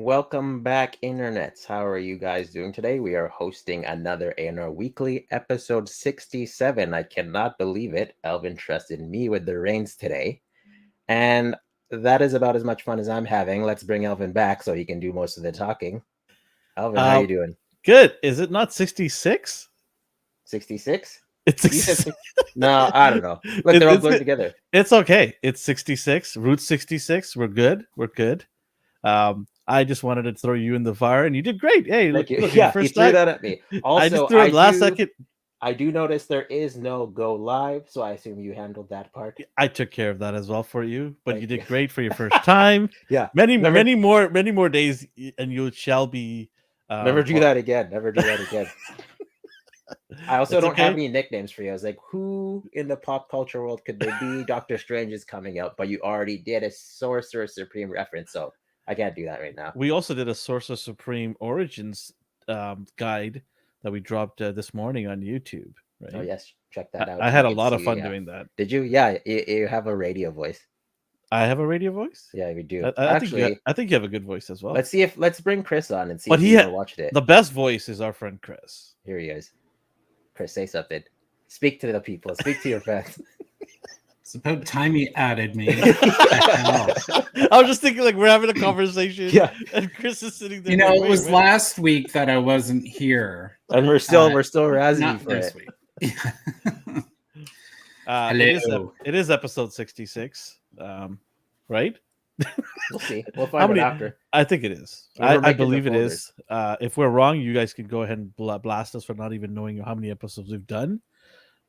Welcome back, internets. How are you guys doing today? We are hosting another ANR Weekly Episode 67. I cannot believe it. Elvin trusted me with the reins today. And that is about as much fun as I'm having. Let's bring Elvin back so he can do most of the talking. Elvin, how are you doing? Good. Is it not 66? 66? It's You said no, I don't know. Look, they're all going together. It's okay. It's 66. Route 66. We're good. We're good. I just wanted to throw you in the fire, and you did great. Hey, Thank look, you. look, Yeah, first he threw time. that at me. Also, I just threw it last second. I do notice there is no go live, so I assume you handled that part. I took care of that as well for you, but Thank you did you. great for your first time. Yeah. Many more days, and you shall be. Never do that again. Never do that again. I also don't have any nicknames for you. I was like, who in the pop culture world could they be? Doctor Strange is coming out, but you already did a Sorcerer Supreme reference, so I can't do that right now. We also did a Sorcerer Supreme Origins guide that we dropped this morning on YouTube. Right? Oh yes, check that out. I had a lot of fun doing that. Did you? Yeah, you have a radio voice. I have a radio voice. Yeah, we do. I think you have a good voice as well. Let's bring Chris on and see if he watched it. The best voice is our friend Chris. Here he is. Chris, say something. Speak to the people. Speak to your fans. It's about time he added me. I was just thinking, like, we're having a conversation. Yeah, and Chris is sitting there. You know, it was last week that I wasn't here, and we're still razzing for this it. Week. Hello. It is episode 66. Right? We'll see. We'll find out after. I think it is. I believe it is. If we're wrong, you guys can go ahead and blast us for not even knowing how many episodes we've done,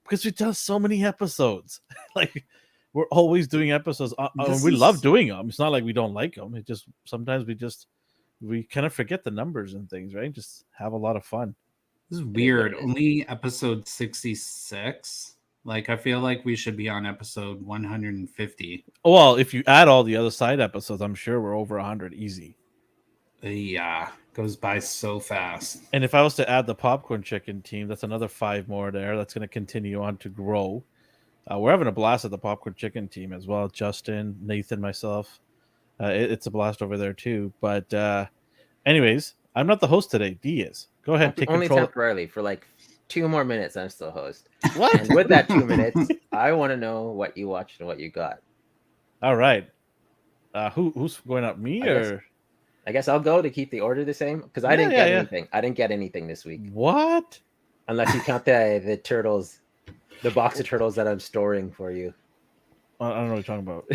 because we've done so many episodes. Like, we're always doing episodes. We love doing them. It's not like we don't like them. It just sometimes we kind of forget the numbers and things, right? Just have a lot of fun. This is weird. Only episode 66. Like, I feel like we should be on episode 150. Well, if you add all the other side episodes, I'm sure we're over 100 easy. Yeah, goes by so fast. And if I was to add the Popcorn Chicken team, that's another 5 more there. That's going to continue on to grow. We're having a blast at the Popcorn Chicken team as well. Justin, Nathan, myself. It's a blast over there too. But anyways, I'm not the host today. D is. Go ahead. Take only control. Temporarily for like 2 more minutes. I'm still host. What? And with that 2 minutes, I want to know what you watched and what you got. All right. Who's going up? Me or? I guess I'll go to keep the order the same because I didn't get anything. I didn't get anything this week. What? Unless you count the turtles, the box of turtles that I'm storing for you. I don't know what you're talking about.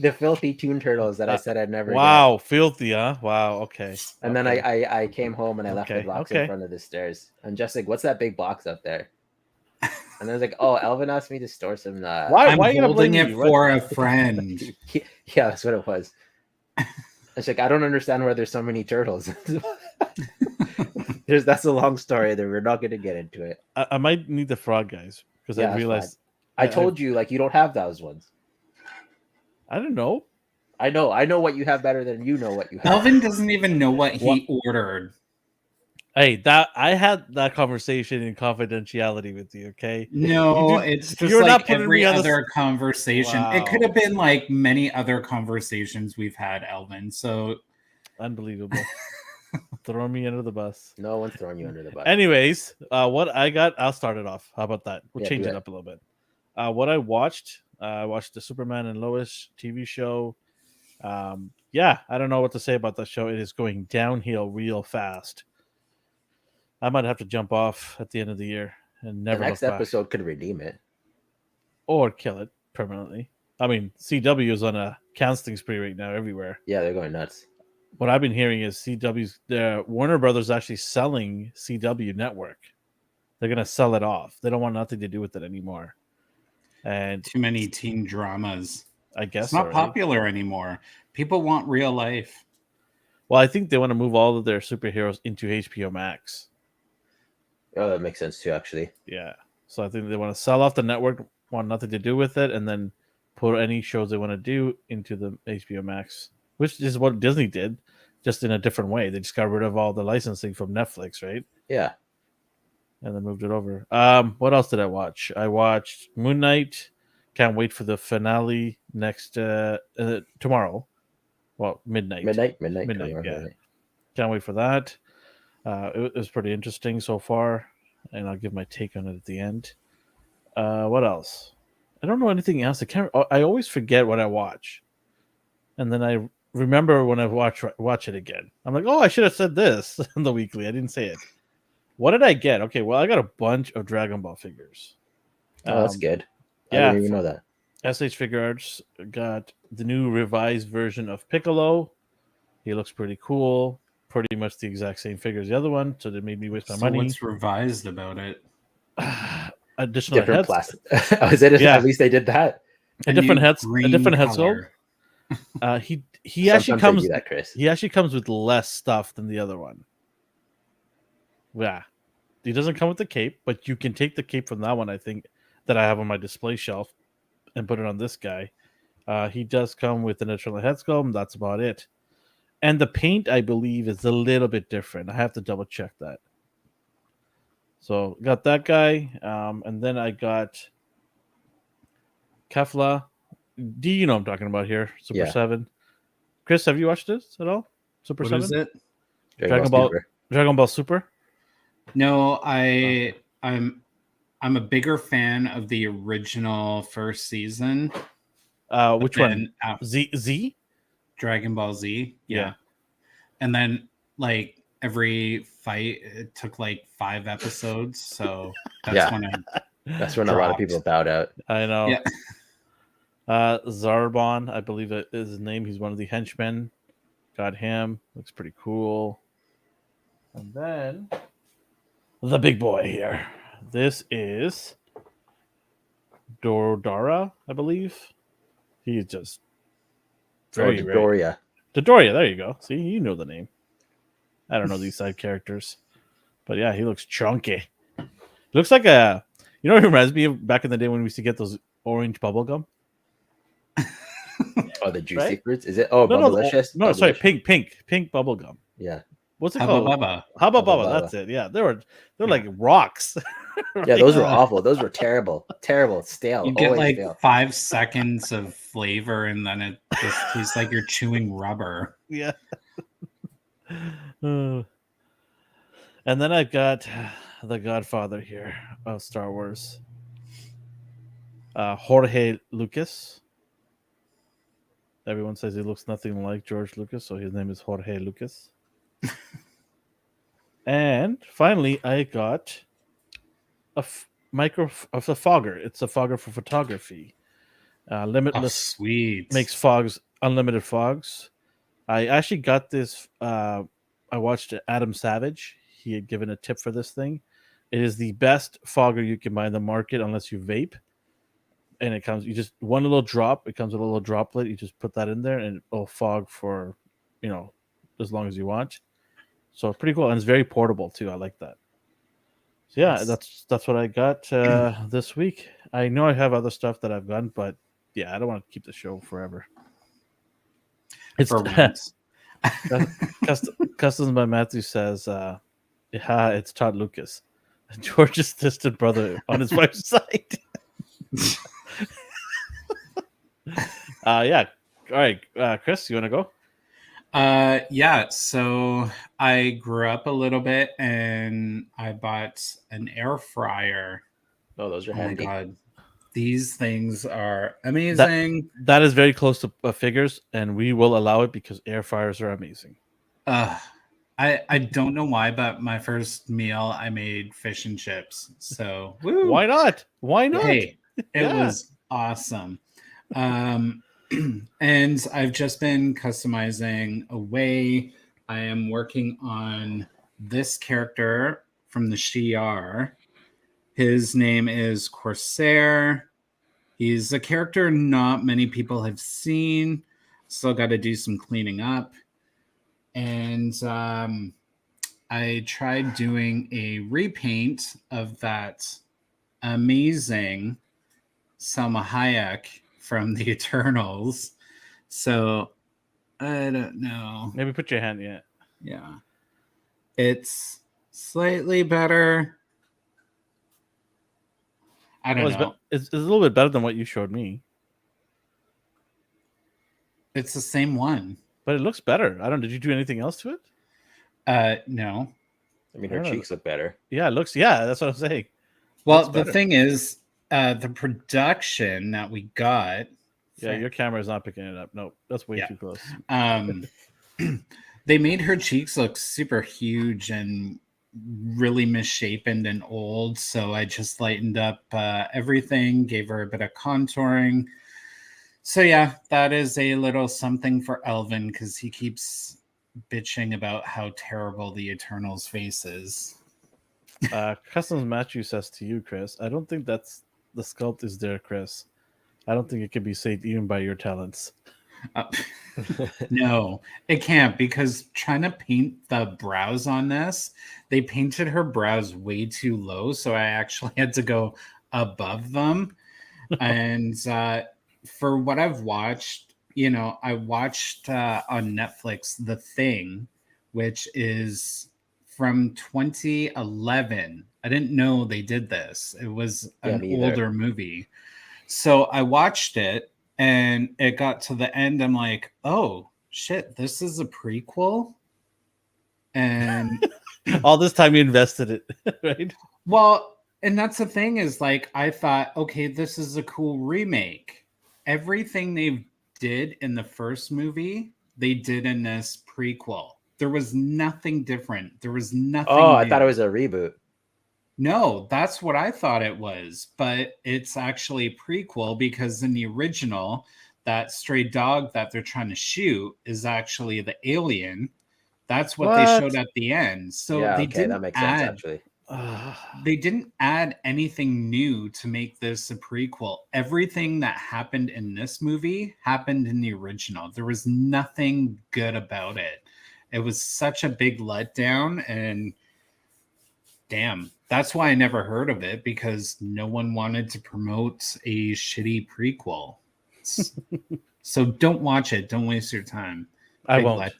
the filthy Toon Turtles that I said I'd never. Wow, get. Filthy, huh? Wow, okay. And then I came home and I left the box in front of the stairs. And just like, what's that big box up there? And I was like, oh, Elvin asked me to store some. Why are you holding it for a friend? Yeah, that's what it was. It's like, I don't understand why there's so many turtles. That's a long story that we're not going to get into it. I might need the frog guys because I realized. I told you, like, you don't have those ones. I don't know. I know what you have better than you know what you have. Elvin doesn't even know what he ordered. Hey, I had that conversation in confidentiality with you, okay? No, it's just you're like not putting every me on other conversation. Wow. It could have been like many other conversations we've had, Elvin. So unbelievable. Throwing me under the bus. No one's throwing you under the bus. Anyways, what I got, I'll start it off. How about that? We'll change it up a little bit. What I watched the Superman and Lois TV show. Yeah, I don't know what to say about that show. It is going downhill real fast. I might have to jump off at the end of the year and never. The next episode could redeem it, or kill it permanently. I mean, CW is on a canceling spree right now everywhere. Yeah, they're going nuts. What I've been hearing is Warner Brothers actually selling CW network. They're gonna sell it off. They don't want nothing to do with it anymore. And too many teen dramas. I guess it's not popular anymore. People want real life. Well, I think they want to move all of their superheroes into HBO Max. Oh, that makes sense too, actually. Yeah. So I think they want to sell off the network, want nothing to do with it, and then put any shows they want to do into the HBO Max, which is what Disney did, just in a different way. They just got rid of all the licensing from Netflix, right? Yeah. And then moved it over. What else did I watch? I watched Moon Knight. Can't wait for the finale next tomorrow. Well, midnight. Midnight. Yeah. Can't wait for that. It was pretty interesting so far, and I'll give my take on it at the end. What else? I don't know anything else. I always forget what I watch, and then I remember when I watch it again. I'm like, oh, I should have said this in the weekly. I didn't say it. What did I get? Okay, well, I got a bunch of Dragon Ball figures. Oh, that's good. Yeah, I didn't even know that. SH Figure Arts got the new revised version of Piccolo. He looks pretty cool. Pretty much the exact same figure as the other one, so they made me waste my money. What's revised about it? Additional different heads. plastic. Oh, is it? Yeah. At least they did that. A different head sculpt. He actually comes. Do that, Chris. He actually comes with less stuff than the other one. Yeah, he doesn't come with the cape, but you can take the cape from that one. I think that I have on my display shelf and put it on this guy. He does come with an additional head sculpt. And that's about it. And the paint, I believe, is a little bit different. I have to double check that. So got that guy, and then I got Kefla. Do you know what I'm talking about here? Super 7. Chris, have you watched this at all? Super 7? What is it? Dragon Ball Super. No, I'm a bigger fan of the original first season. Which one? Z? Dragon Ball Z. Yeah. And then like every fight it took like 5 episodes, so that's when a lot of people bowed out. I know. Yeah. Zarbon, I believe it is his name. He's one of the henchmen. Got him. Looks pretty cool. And then the big boy here. This is Dora, I believe. He's just Dodoria. Dodoria, there you go. See, you know the name. I don't know these side characters. But yeah, he looks chunky. He looks like a... You know what it reminds me of back in the day when we used to get those orange bubble gum? Oh, the juicy fruits? Is it? Oh, Bubblicious? No, sorry, pink bubble gum. Yeah. What's it called? Hubba Bubba. That's it. Yeah, they're like rocks. Right? Yeah, those were awful. Those were terrible, stale. You get like stale. 5 seconds of flavor, and then it just tastes like you're chewing rubber. Yeah. And then I've got the Godfather here of Star Wars, Jorge Lucas. Everyone says he looks nothing like George Lucas, so his name is Jorge Lucas. And finally, I got a fogger. It's a fogger for photography. Limitless. Oh, sweet. Makes fogs, unlimited fogs. I actually got this. I watched Adam Savage. He had given a tip for this thing. It is the best fogger you can buy in the market unless you vape. And it comes, you just one little drop. It comes with a little droplet. You just put that in there, and it'll fog for, as long as you want. So pretty cool, and it's very portable too. I like that. So yeah, that's what I got this week. I know I have other stuff that I've gotten, but yeah, I don't want to keep the show forever. It's Customs by Matthew says, it's Todd Lucas, George's distant brother on his wife's side. Yeah. All right, Chris, you want to go? Yeah. So I grew up a little bit, and I bought an air fryer. Oh, those are handy. My God, these things are amazing. That is very close to figures, and we will allow it because air fryers are amazing. I don't know why, but my first meal I made fish and chips. So woo. Why not? Hey, it was awesome. And I've just been customizing away. I am working on this character from the Shi'ar. His name is Corsair. He's a character not many people have seen. Still got to do some cleaning up. And I tried doing a repaint of that amazing Salma Hayek from the Eternals. So I don't know. Maybe put your hand in it. Yeah. It's slightly better. I don't know. It's a little bit better than what you showed me. It's the same one. But it looks better. I don't. Did you do anything else to it? No. I mean, her cheeks look better. Yeah, it looks. Yeah, that's what I'm saying. Well, the thing is, the production that we got. Yeah, your camera is not picking it up. No, that's way too close. They made her cheeks look super huge and really misshapen and old. So I just lightened up everything, gave her a bit of contouring. So yeah, that is a little something for Elvin because he keeps bitching about how terrible the Eternals face is. Customs Matthew says to you, Chris, I don't think that's the sculpt is there, Chris. I don't think it can be saved even by your talents. No, it can't, because trying to paint the brows on this, they painted her brows way too low, so I actually had to go above them. And for what I've watched, I watched on Netflix The Thing, which is from 2011. I didn't know they did this. It was an older movie. So I watched it and it got to the end. I'm like, oh shit, this is a prequel. And all this time you invested it, right? Well, and that's the thing is, like, I thought, okay, this is a cool remake. Everything they did in the first movie, they did in this prequel. There was nothing different. There was nothing. Oh, I thought it was a reboot. No, that's what I thought it was. But it's actually a prequel because in the original, that stray dog that they're trying to shoot is actually the alien. That's what they showed at the end. So they didn't that makes sense, actually. They didn't add anything new to make this a prequel. Everything that happened in this movie happened in the original. There was nothing good about it. It was such a big letdown, and damn, that's why I never heard of it, because no one wanted to promote a shitty prequel. So don't watch it. Don't waste your time. I won't.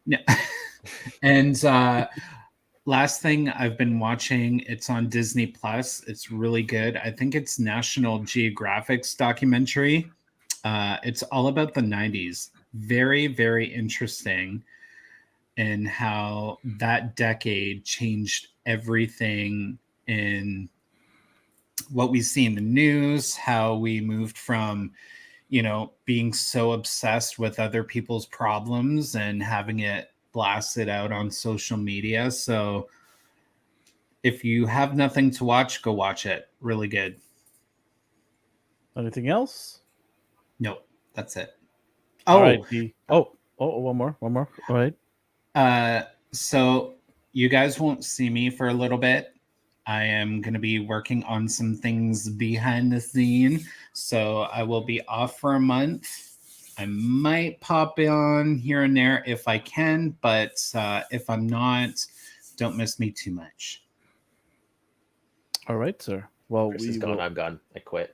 Yeah. And last thing I've been watching, it's on Disney Plus. It's really good. I think it's National Geographic's documentary. It's all about the 90s. Very, very interesting in how that decade changed everything in what we see in the news, how we moved from, being so obsessed with other people's problems and having it blasted out on social media. So if you have nothing to watch, go watch it. Really good. Anything else? No, that's it. All right. One more. All right. So you guys won't see me for a little bit. I am going to be working on some things behind the scene. So I will be off for a month. I might pop on here and there if I can, but if I'm not, don't miss me too much. All right, sir. Well, Chris is gone. I'm gone. I quit.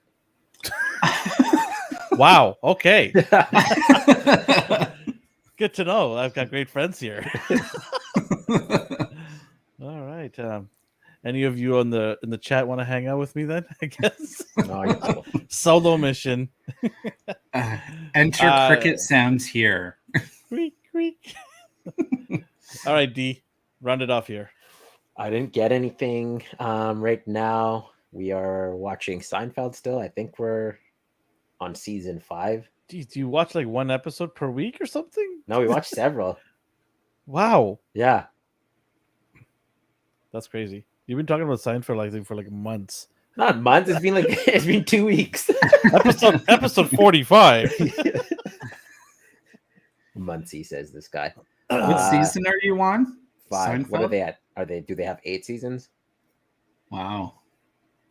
Wow. Okay. Good to know. I've got great friends here. All right. Any of you in the chat want to hang out with me then? I guess. No, solo mission. Enter cricket sounds here. Creak, creak. All right, D. Round it off here. I didn't get anything. Right now, we are watching Seinfeld still. I think we're on season 5. Geez, do you watch like one episode per week or something? No, we watch several. Wow. Yeah. That's crazy. You've been talking about Seinfeld for months. Not months. It's been 2 weeks. episode 45. Muncie, says this guy. What season are you on? 5. Seinfeld? What are they at? Do they have 8 seasons? Wow.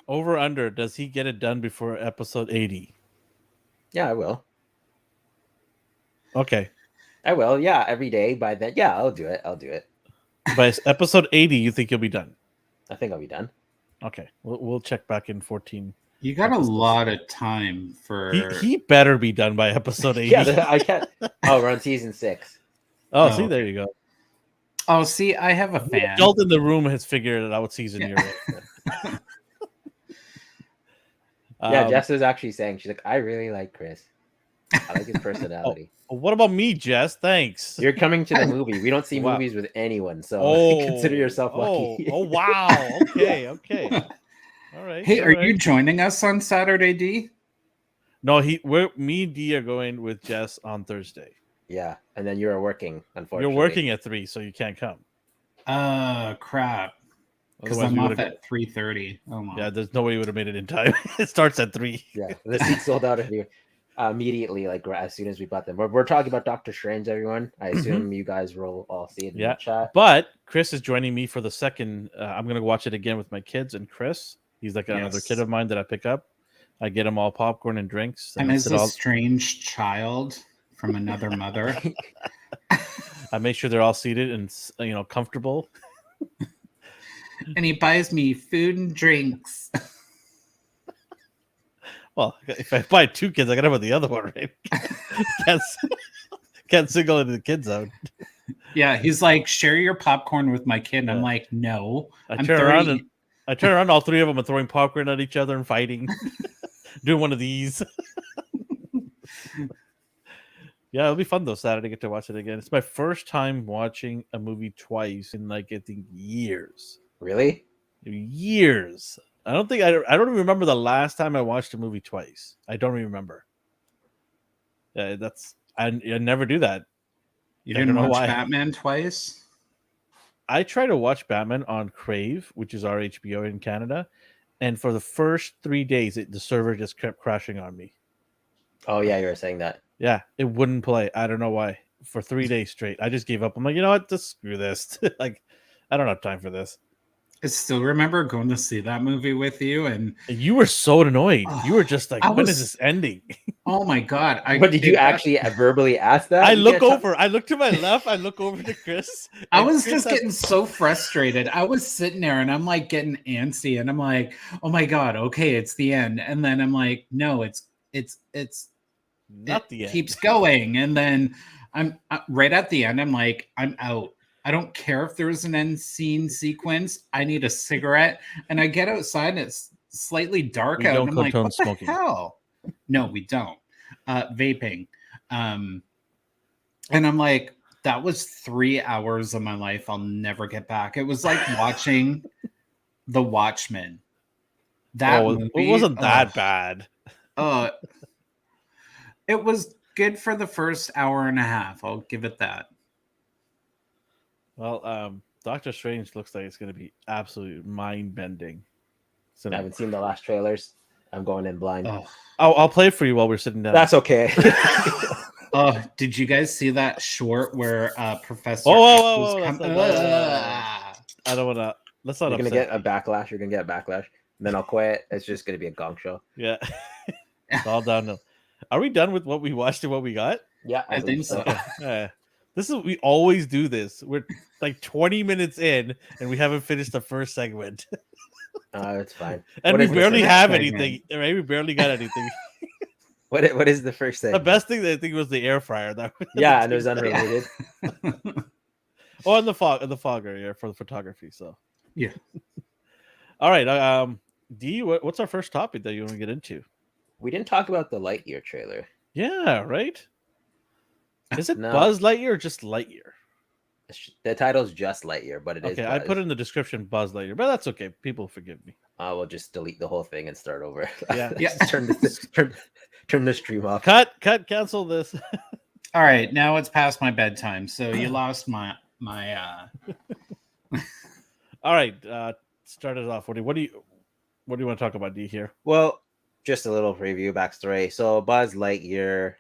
Over under, does he get it done before episode 80? Yeah, I will. Okay. I will. Yeah, every day by then. Yeah, I'll do it. By episode 80, you think you'll be done? I think I'll be done. Okay. We'll check back in 14. You got episodes. A lot of time for... He better be done by episode 80. Yeah, I can't... Oh, we're on season 6. Oh, see, there you go. Oh, see, I have a fan. The adult in the room has figured out what season you're in. Yeah, Jess was actually saying, she's like, I really like Chris. I like his personality. What about me, Jess? Thanks. You're coming to the movie. We don't see movies with anyone, so consider yourself lucky. Wow. Okay. All right. Hey, are you joining us on Saturday, D? No, me and D are going with Jess on Thursday. Yeah, and then you're working, unfortunately. You're working at 3, so you can't come. Crap. Because I'm off at 3:30. Oh my. Yeah, there's no way you would have made it in time. It starts at 3. Yeah, the seats sold out here immediately, like as soon as we bought them. We're talking about Doctor Strange, everyone. I assume you guys will all see it in the chat. But Chris is joining me for the second. I'm going to watch it again with my kids and Chris. He's like another kid of mine that I pick up. I get him all popcorn and drinks. And is a strange child from another mother. I make sure they're all seated and comfortable. And he buys me food and drinks. Well, if I buy 2 kids, I gotta have the other one, right? Can't single into the kids out. Yeah, he's like, share your popcorn with my kid. And I'm like, no. I turn around, all 3 of them are throwing popcorn at each other and fighting. Doing one of these. Yeah, it'll be fun though. Saturday, get to watch it again. It's my first time watching a movie twice in I think years. Really? Years. I don't even remember the last time I watched a movie twice. I don't even remember. I never do that. You didn't watch Batman twice? I try to watch Batman on Crave, which is our HBO in Canada, and for the first 3 days, the server just kept crashing on me. Oh yeah, you were saying that. Yeah, it wouldn't play. I don't know why. For 3 days straight, I just gave up. I'm like, you know what? Just screw this. Like, I don't have time for this. I still remember going to see that movie with you, and you were so annoyed. You were just like, when is this ending? Oh my god! But did you actually verbally ask that? I look over. I look to my left. I look over to Chris. I was just getting so frustrated. I was sitting there, and I'm like getting antsy, and I'm like, oh my god, okay, it's the end. And then I'm like, no, it's not the end. Keeps going, and then I'm right at the end. I'm like, I'm out. I don't care if there's an end scene sequence. I need a cigarette. And I get outside and it's slightly dark out. And I'm like, what the hell? No, we don't. Vaping. And I'm like, that was 3 hours of my life I'll never get back. It was like watching The Watchmen. Movie, it wasn't that bad. It was good for the first hour and a half. I'll give it that. Well, Doctor Strange looks like it's going to be absolutely mind-bending. So I haven't seen the last trailers. I'm going in blind. I'll play it for you while we're sitting down. That's okay. Did you guys see that short where Professor? I don't want to. Let's not. You're gonna get a backlash. You're gonna get a backlash. And then I'll quit. It's just gonna be a gong show. Yeah, it's all downhill. Are we done with what we watched and what we got? Yeah, I think so. Yeah. We always do this. We're like 20 minutes in and we haven't finished the first segment. It's fine. And we barely have anything. Right? We barely got anything. What is the first thing? The best thing that I think was the air fryer. And it was unrelated. And the fogger for the photography. So yeah. All right. D, what's our first topic that you want to get into? We didn't talk about the Lightyear trailer. Yeah, right. Is it Buzz Lightyear or just Lightyear? The title's just Lightyear, but it is Buzz. I put in the description Buzz Lightyear, but that's okay. People forgive me. We'll just delete the whole thing and start over. Yeah. turn the stream off. Cut, cancel this. All right, now it's past my bedtime, so you lost my All right, start it off. What do you want to talk about, D, here? Well, just a little preview, backstory. So Buzz Lightyear.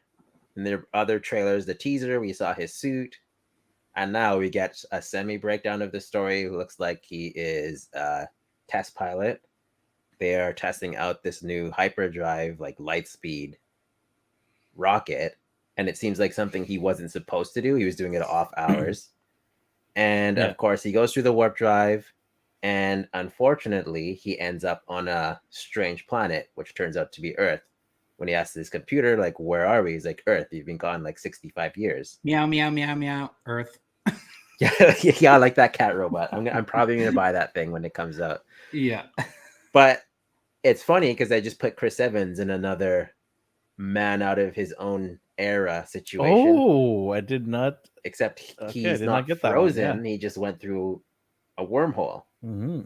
In the other trailers, the teaser, we saw his suit. And now we get a semi-breakdown of the story. It looks like he is a test pilot. They are testing out this new hyperdrive, like light speed rocket. And it seems like something he wasn't supposed to do. He was doing it off hours. And of course, he goes through the warp drive. And unfortunately, he ends up on a strange planet, which turns out to be Earth. When he asks his computer, like, where are we? He's like, Earth. You've been gone like 65 years. Meow, meow, meow, meow. Earth. Yeah, I like that cat robot. I'm probably going to buy that thing when it comes out. Yeah. But it's funny because I just put Chris Evans in another man out of his own era situation. Oh, I did not. Except Okay, I he's did not not get that one, frozen. yeah. He just went through a wormhole. Mm-hmm.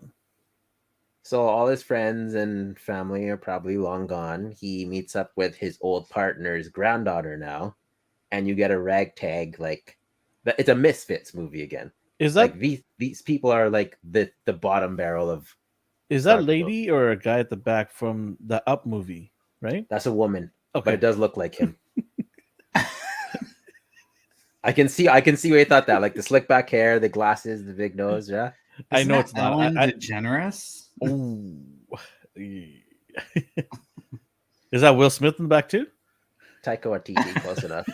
So all his friends and family are probably long gone. He meets up with his old partner's granddaughter now, and you get a ragtag like it's a Misfits movie again. Is that like these people are like the bottom barrel of is that lady or a guy at the back from the Up movie? Right. That's a woman, okay. But it does look like him. I can see why you thought that, like the slick back hair, the glasses, the big nose. Yeah, I know it's not Ellen DeGeneres. Oh, is that Will Smith in the back too? Taika Waititi, close enough.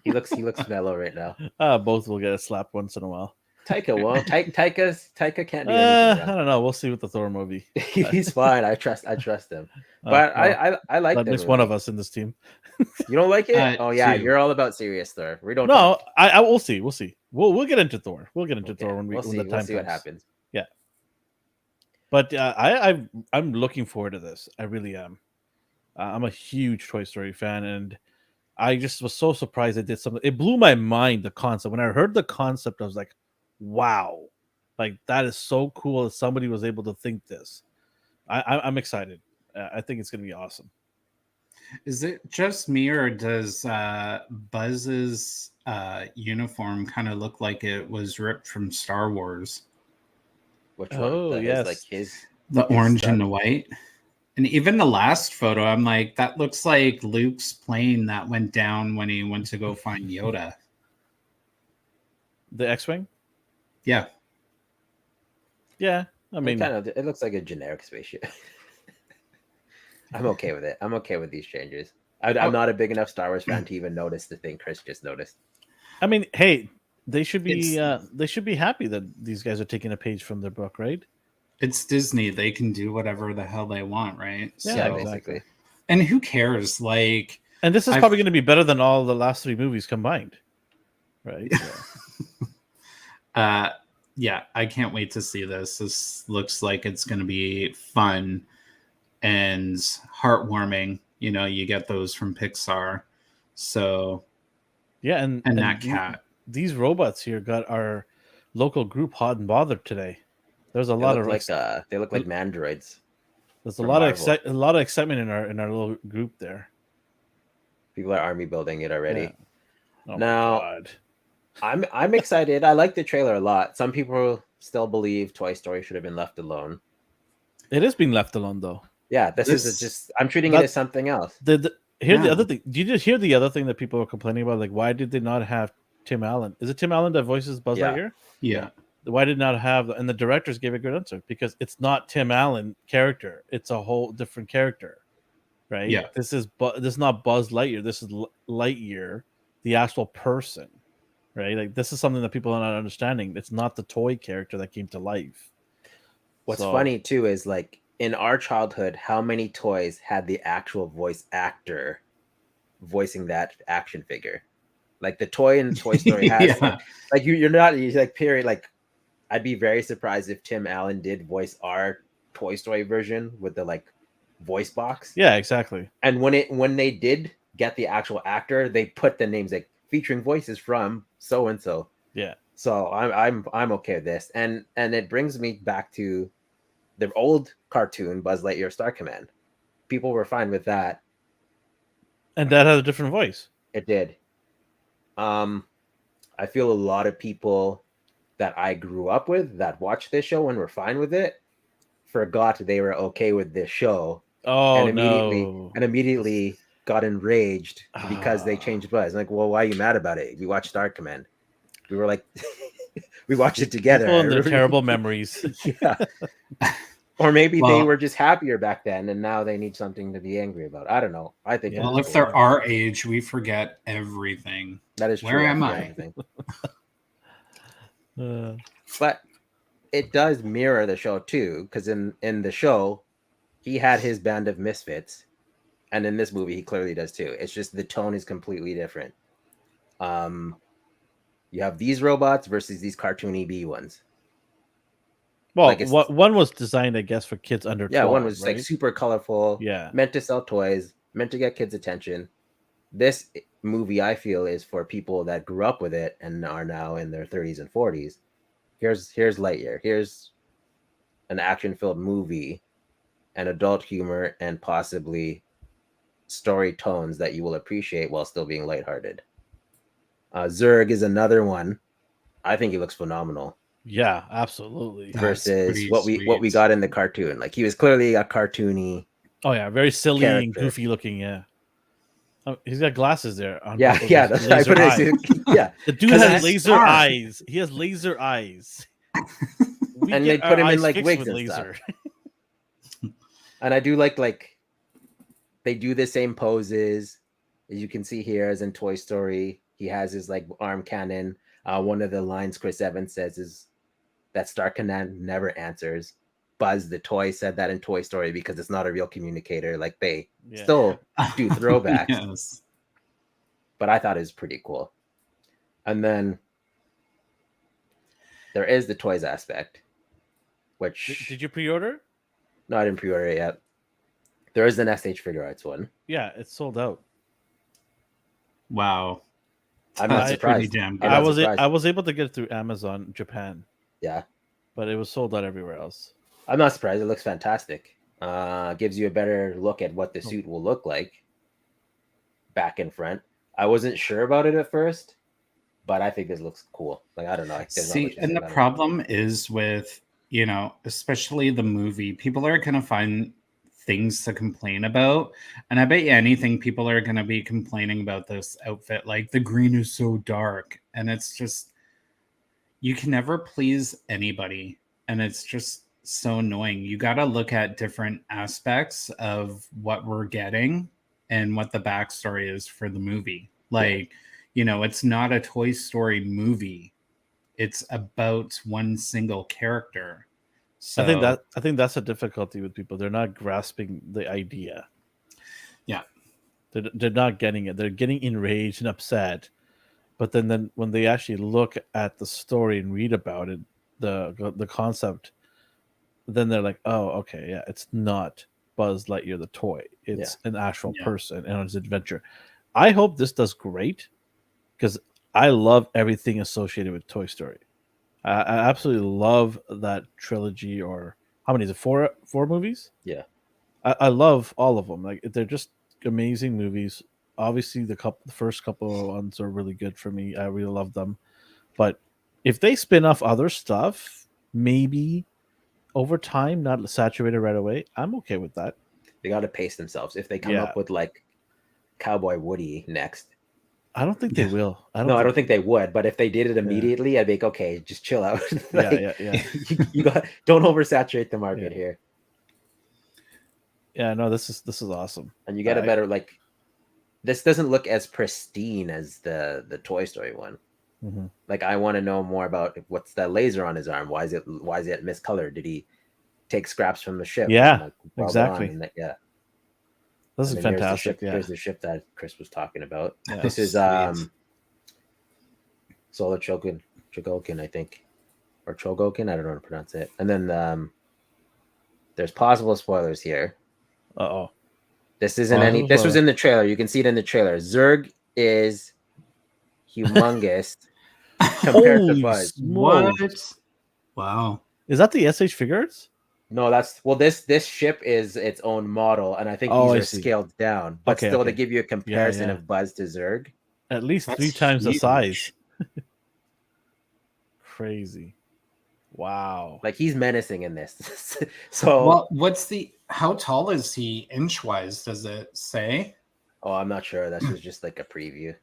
He looks mellow right now. Both will get a slap once in a while. Taika won't. Taika can't do anything. I don't know. We'll see with the Thor movie. He's fine. I trust him. But well, I like that. At least one of us in this team. You don't like it? Oh yeah, two. You're all about serious Thor. We don't. No, I we'll see. We'll see. We'll get into Thor. We'll get into Thor when we'll the time we'll see comes. what happens. Yeah. But I'm looking forward to this. I really am. I'm a huge Toy Story fan, and I just was so surprised it did something. It blew my mind, the concept. When I heard the concept, I was like, wow. Like, that is so cool that somebody was able to think this. I'm excited. I think it's going to be awesome. Is it just me, or does Buzz's uniform kind of look like it was ripped from Star Wars? Which one? Oh, yes. Like the orange and the white. And even the last photo, I'm like, that looks like Luke's plane that went down when he went to go find Yoda. The X-Wing? Yeah. Yeah. I mean, it looks like a generic spaceship. I'm okay with it. I'm okay with these changes. I'm not a big enough Star Wars fan to even notice the thing Chris just noticed. I mean, hey, they should be happy that these guys are taking a page from their book, right? It's Disney. They can do whatever the hell they want, right? Yeah, basically. And who cares? Like, and this is probably going to be better than all the last 3 movies combined, right? Yeah, I can't wait to see this. This looks like it's going to be fun and heartwarming. You know, you get those from Pixar. So, yeah, and that cat. These robots here got our local group hot and bothered today. There's a lot of they look like mandroids. There's a lot of excitement in our little group there. People are army building it already. Yeah. Oh now, my God. I'm excited. I like the trailer a lot. Some people still believe Toy Story should have been left alone. It is being left alone, though. Yeah, this is just. I'm treating it as something else. The other thing. Did you just hear the other thing that people were complaining about? Like, why did they not have Tim Allen? Is it Tim Allen that voices Buzz Lightyear? Yeah. Why did not have? And the directors gave a good answer, because it's not Tim Allen character. It's a whole different character, right? Yeah. This is not Buzz Lightyear. This is Lightyear, the actual person, right? Like, this is something that people are not understanding. It's not the toy character that came to life. What's funny too is, like, in our childhood, how many toys had the actual voice actor voicing that action figure? Like, the toy in Toy Story has like you're like, period. Like, I'd be very surprised if Tim Allen did voice our Toy Story version with the, like, voice box. Yeah, exactly. And when they did get the actual actor, they put the names, like, featuring voices from so and so. Yeah. So I'm okay with this, and it brings me back to the old cartoon Buzz Lightyear Star Command. People were fine with that, and that had a different voice. It did. I feel a lot of people that I grew up with that watched this show and were fine with it forgot they were okay with this show. And immediately got enraged because they changed Buzz. Like, well, why are you mad about it? We watched Star Command. We were like, we watched it together. People and their terrible memories. Yeah. Or maybe they were just happier back then, and now they need something to be angry about. I don't know. I think. Well, if they're our age, we forget everything. That is true. Where am I? But it does mirror the show too, because in the show, he had his band of misfits, and in this movie, he clearly does too. It's just the tone is completely different. You have these robots versus these cartoony bee ones. Well, like, one was designed, I guess, for kids under 12. Yeah, one was right? like super colorful. Yeah, meant to sell toys. meant to get kids' attention. This movie, I feel, is for people that grew up with it and are now in their 30s and 40s. Here's Lightyear. Here's an action-filled movie and adult humor and possibly story tones that you will appreciate while still being lighthearted. Zurg is another one. I think he looks phenomenal. Yeah, absolutely. Versus what we got in the cartoon. Like, he was clearly a cartoony. Oh yeah, very silly character. And goofy looking. Yeah. Oh, he's got glasses there. Yeah. That's right. Yeah. The dude has laser eyes. He has laser eyes. And they put him in like wigs and stuff. And I do like they do the same poses as you can see here as in Toy Story. He has his like arm cannon. One of the lines Chris Evans says is that Star Command never answers. Buzz the toy said that in Toy Story because it's not a real communicator. Like, they still do throwbacks. Yes. But I thought it was pretty cool. And then there is the toys aspect, which did you pre-order? No, I didn't pre-order it yet. There is an SH Figure Arts one. Yeah, it's sold out. Wow. I'm not surprised. I was able to get it through Amazon Japan. Yeah. But it was sold out everywhere else. I'm not surprised. It looks fantastic. Gives you a better look at what the suit will look like back and front. I wasn't sure about it at first, but I think this looks cool. Like, I don't know. See, and the problem is with, especially the movie, people are going to find things to complain about. And I bet you anything, people are going to be complaining about this outfit. Like, the green is so dark. And it's just, you can never please anybody. And it's just so annoying. You got to look at different aspects of what we're getting and what the backstory is for the movie. Like, it's not a Toy Story movie. It's about one single character. So I think that's a difficulty with people. They're not grasping the idea. Yeah. They're not getting it. They're getting enraged and upset. But then when they actually look at the story and read about it, the concept, then they're like, oh, okay, yeah, it's not Buzz Lightyear the toy. It's an actual person and his adventure. I hope this does great because I love everything associated with Toy Story. I absolutely love that trilogy, or how many is it? Four movies? Yeah. I love all of them. Like, they're just amazing movies. Obviously, the first couple ones are really good for me. I really love them. But if they spin off other stuff, maybe over time, not saturated right away, I'm okay with that. They got to pace themselves. If they come up with like Cowboy Woody next, I don't think they will. I don't think they would. But if they did it immediately, I'd be like, okay, just chill out. You don't oversaturate the market here. Yeah, no, this is awesome. And you get a better, like, this doesn't look as pristine as the Toy Story one. Mm-hmm. Like, I want to know more about what's that laser on his arm. Why is it miscolored? Did he take scraps from the ship? Yeah, exactly. This is fantastic. Here's the ship that Chris was talking about. Yeah, this is Solar Chogokin, I think, or Chogokin. I don't know how to pronounce it. And then there's possible spoilers here. Uh-oh. This isn't any. This was in the trailer. You can see it in the trailer. Zurg is humongous compared to Buzz. What? Wow. Is that the SH Figures? No, this ship is its own model, and I think these are scaled down. But still, to give you a comparison of Buzz to Zurg, at least 3 times the size. Crazy. Wow. Like, he's menacing in this. So, well, how tall is he inch-wise? Does it say? Oh, I'm not sure. This is just like a preview.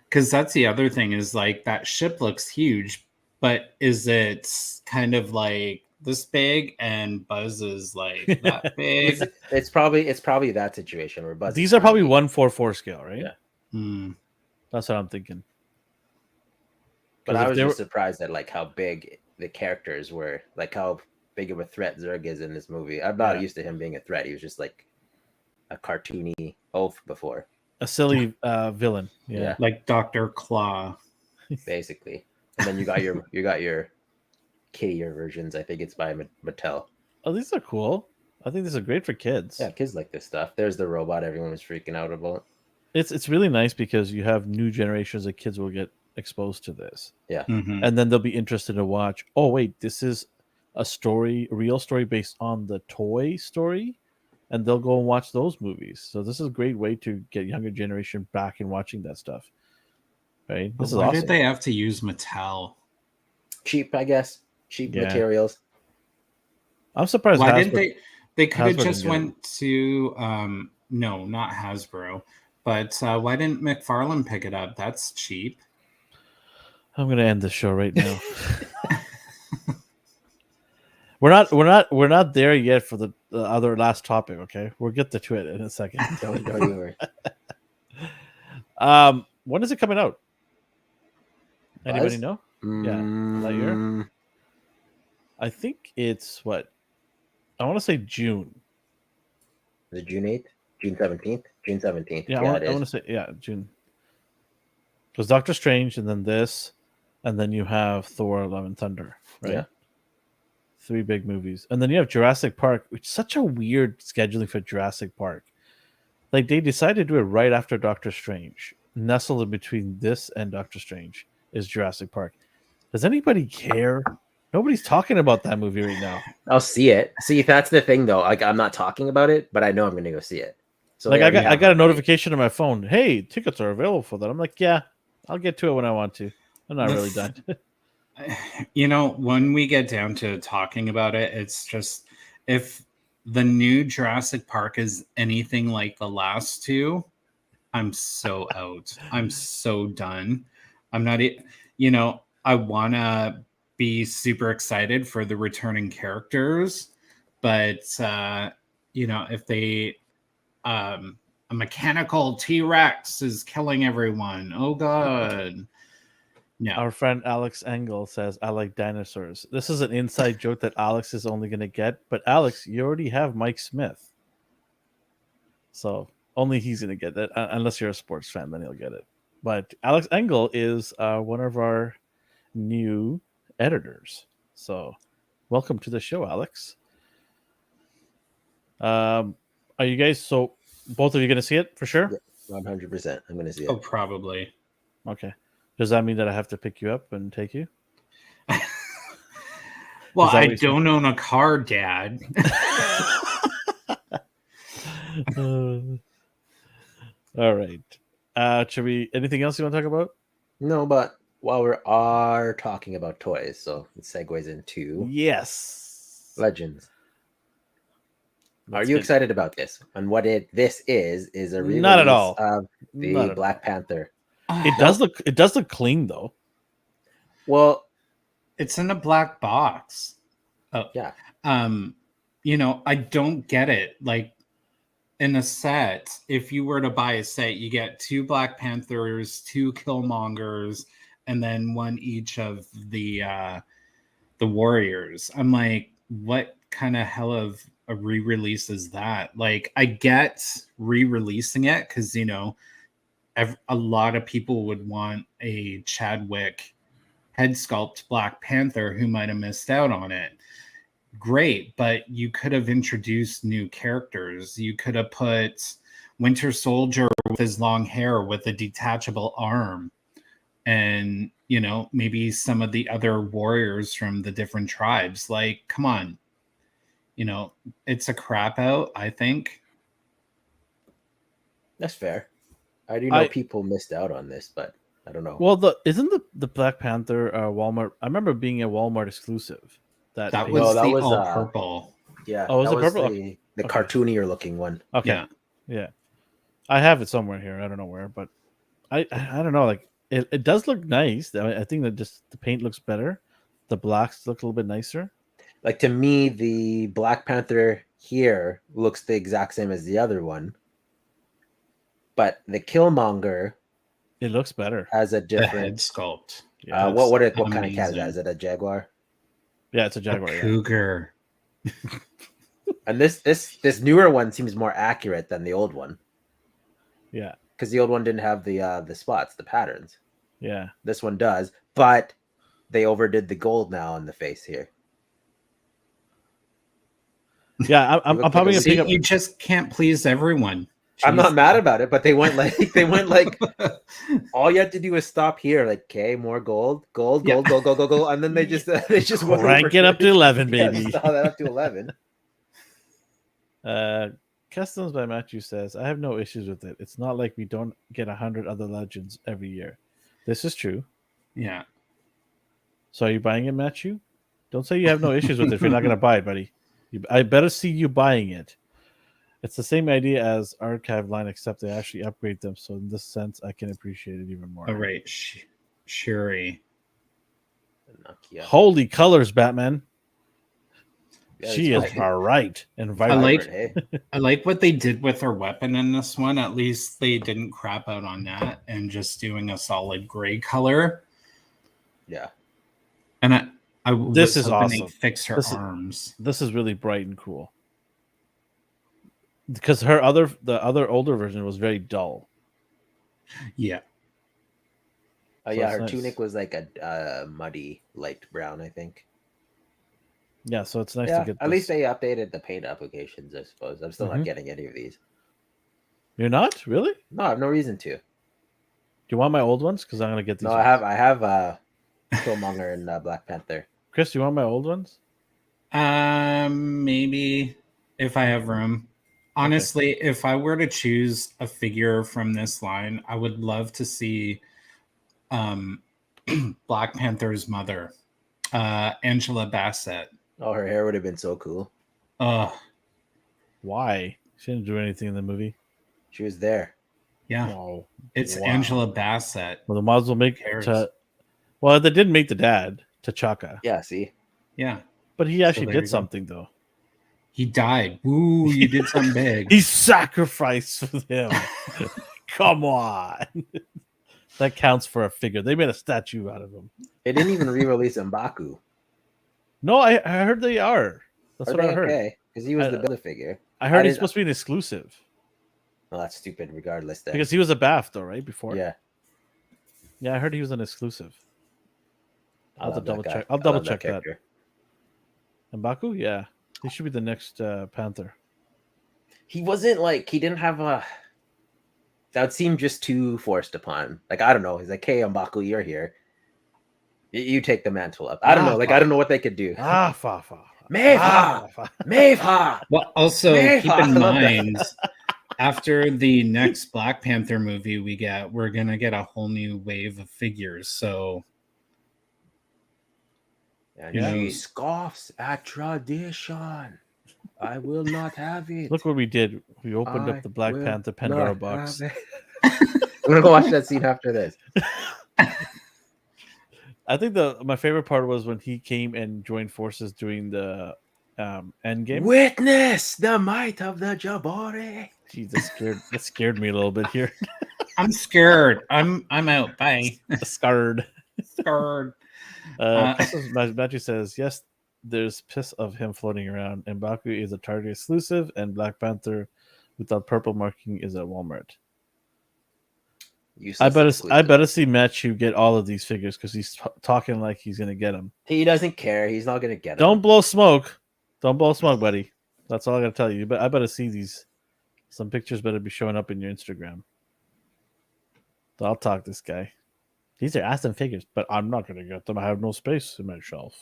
Because that's the other thing is, like, that ship looks huge, but is it kind of like this big and Buzz is like that big? It's probably that situation where Buzz. These are probably 1/4 scale, right? Yeah. That's what I'm thinking. But I was just surprised at like how big the characters were, like how big of a threat Zurg is in this movie. I'm not used to him being a threat. He was just like a cartoony oaf before. A silly villain. Yeah. Like Dr. Claw. Basically. And then you got your kittier versions. I think it's by Mattel. Oh, these are cool. I think this is great for kids. Yeah, kids like this stuff. There's the robot everyone was freaking out about. It's really nice because you have new generations of kids will get exposed to this. Yeah. Mm-hmm. And then they'll be interested to watch, oh wait, this is a real story based on the toy story, and they'll go and watch those movies. So this is a great way to get younger generation back and watching that stuff. Right? This is why awesome. did they have to use Mattel? Cheap, I guess. Cheap materials. I'm surprised. Why didn't they could have Hasbro just didn't went to no, not Hasbro, but why didn't McFarlane pick it up? That's cheap. I'm gonna end the show right now. We're not there yet for the other last topic. Okay, we'll get to it in a second. Don't you worry. When is it coming out? Buzz? Anybody know? Yeah, Lightyear. I think it's what I want to say June. Is it June 8th? June 17th? June 17th. Yeah, I want to say June. Because Doctor Strange, and then this, and then you have Thor: Love and Thunder, right? Yeah. 3 big movies, and then you have Jurassic Park, which is such a weird scheduling for Jurassic Park. Like they decided to do it right after Doctor Strange. Nestled in between this and Doctor Strange is Jurassic Park. Does anybody care? Nobody's talking about that movie right now. I'll see it. See, that's the thing though. Like I'm not talking about it, but I know I'm gonna go see it. So like I got a notification on my phone. Hey, tickets are available for that. I'm like, yeah, I'll get to it when I want to. I'm not really done. You know, when we get down to talking about it, it's just if the new Jurassic Park is anything like the last 2, I'm so out. I'm so done. I'm not, you know, I want to be super excited for the returning characters, but, you know, if they, a mechanical T-Rex is killing everyone. Oh, God. No. Our friend Alex Engel says, I like dinosaurs. This is an inside joke that Alex is only going to get. But Alex, you already have Mike Smith. So only he's going to get that. Unless you're a sports fan, then he'll get it. But Alex Engel is one of our new editors. So welcome to the show, Alex. Are you guys, so both of you going to see it for sure? Yeah, 100%. I'm going to see it. Oh, probably. Okay. Does that mean that I have to pick you up and take you? Well, I don't own a car, Dad. All right. Should we? Anything else you want to talk about? No, but while we are talking about toys, so it segues into Legends. Are you excited about this? And what this is a release not at all of the Black Panther. It does look clean though. Well, it's in a black box. Oh yeah. You know, I don't get it. Like in a set, if you were to buy a set, you get 2 Black Panthers, 2 Killmongers, and then 1 each of the Warriors. I'm like, what kind of hell of a re-release is that? Like, I get re-releasing it because, you know, a lot of people would want a Chadwick head sculpt Black Panther who might have missed out on it. Great, but you could have introduced new characters. You could have put Winter Soldier with his long hair with a detachable arm, and, you know, maybe some of the other warriors from the different tribes. Like, come on. You know, it's a crap out, I think. That's fair. I do know people missed out on this, but I don't know. Well, isn't the Black Panther Walmart? I remember being a Walmart exclusive. That was all purple. Yeah. Oh, was it purple? The cartoonier looking one. Okay. Yeah. I have it somewhere here. I don't know where, but I don't know. Like it does look nice. I think that just the paint looks better. The blacks look a little bit nicer. Like to me, the Black Panther here looks the exact same as the other one. But the Killmonger, it looks better. Has a different head sculpt. Yeah, what kind of cat is that? Is it a jaguar? Yeah, it's a jaguar. A cougar. And this newer one seems more accurate than the old one. Yeah, because the old one didn't have the spots, the patterns. Yeah, this one does, but they overdid the gold now on the face here. Yeah, I'm probably gonna pick up. You just can't please everyone. I'm not mad about it, but they went like all you have to do is stop here, like, okay, more gold, gold, and then they just went rank it up to 11, baby. Yeah, just that up to 11. Customs by Matthew says, I have no issues with it. It's not like we don't get 100 other legends every year. This is true. Yeah. So are you buying it, Matthew? Don't say you have no issues with it if you're not going to buy it, buddy. I better see you buying it. It's the same idea as Archive line, except they actually upgrade them. So in this sense, I can appreciate it even more. Oh, right. Shuri. Holy colors, Batman. Yeah, she is all right and vibrant. I like what they did with her weapon in this one. At least they didn't crap out on that and just doing a solid gray color. Yeah. And this is awesome. Fix her arms. This is really bright and cool. Because the other older version was very dull. Yeah. Oh, yeah, her tunic was like a muddy light brown, I think. Yeah, so it's nice to get. At least they updated the paint applications, I suppose. I'm still not getting any of these. You're not? Really? No, I have no reason to. Do you want my old ones? Because I'm gonna get these. No, ones. I have Killmonger and Black Panther. Chris, you want my old ones? Maybe if I have room. Honestly, if I were to choose a figure from this line, I would love to see Black Panther's mother, Angela Bassett. Oh, her hair would have been so cool. Why? She didn't do anything in the movie. She was there. Yeah. Oh, it's Angela Bassett. Well, the mods will make well, they didn't make the dad, T'Chaka. Yeah, see? Yeah. But he actually did something, though. He died. Woo, you did something big. He sacrificed for him. Come on. That counts for a figure. They made a statue out of him. They didn't even re-release M'Baku. No, I heard they are. That's what I heard. Okay, because he was the Build-A-Figure. I heard he's supposed to be an exclusive. Well, that's stupid regardless. Then. Because he was a BAF, though, right? Before? Yeah. Yeah, I heard he was an exclusive. I'll double check that. M'Baku? Yeah. He should be the next Panther. He wasn't he didn't have a... That would seem just too forced upon. Like, I don't know. He's like, hey, M'Baku, you're here. You take the mantle up. I don't know. I don't know what they could do. Meva! Well, also, keep in mind, after the next Black Panther movie we're going to get a whole new wave of figures. So... And she scoffs at tradition. I will not have it. Look what we did. We opened up the Black Panther Pandora box. I'm gonna go watch that scene after this. I think my favorite part was when he came and joined forces during the end game. Witness the might of the Jabari. Jeez, that scared me a little bit here. I'm scared. I'm out. Bye. Scared. Scared. Matthew says, yes, there's piss of him floating around. And M'Baku is a Target exclusive, and Black Panther without purple marking is at Walmart. I better see Matthew get all of these figures because he's talking like he's gonna get them. He doesn't care. He's not gonna get them. Don't blow smoke. Don't blow smoke, buddy. That's all I gotta tell you. But I better see these. Some pictures better be showing up in your Instagram. So I'll talk this guy. These are awesome figures, but I'm not going to get them. I have no space in my shelf.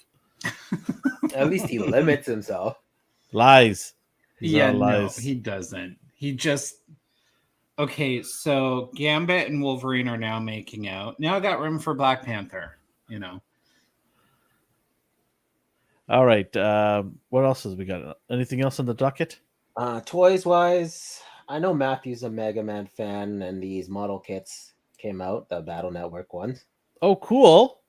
At least he limits himself. Lies. No, he doesn't. He just... Okay, so Gambit and Wolverine are now making out. Now I got room for Black Panther, All right. What else has we got? Anything else on the docket? Toys-wise, I know Matthew's a Mega Man fan, and these model kits came out, the Battle Network ones. Oh, cool.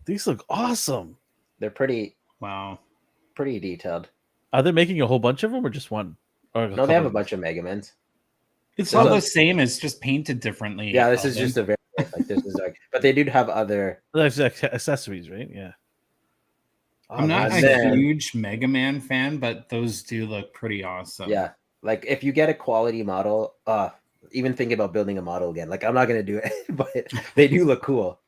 These look awesome. They're pretty detailed. Are they making a whole bunch of them or just one? No, they have a bunch of Mega Mans. It's all the same. It's just painted differently. Yeah, this is just a very but they do have other accessories, right? Yeah. I'm not a huge Mega Man fan, but those do look pretty awesome. Yeah. Like if you get a quality model, even thinking about building a model again. Like I'm not gonna do it, but they do look cool.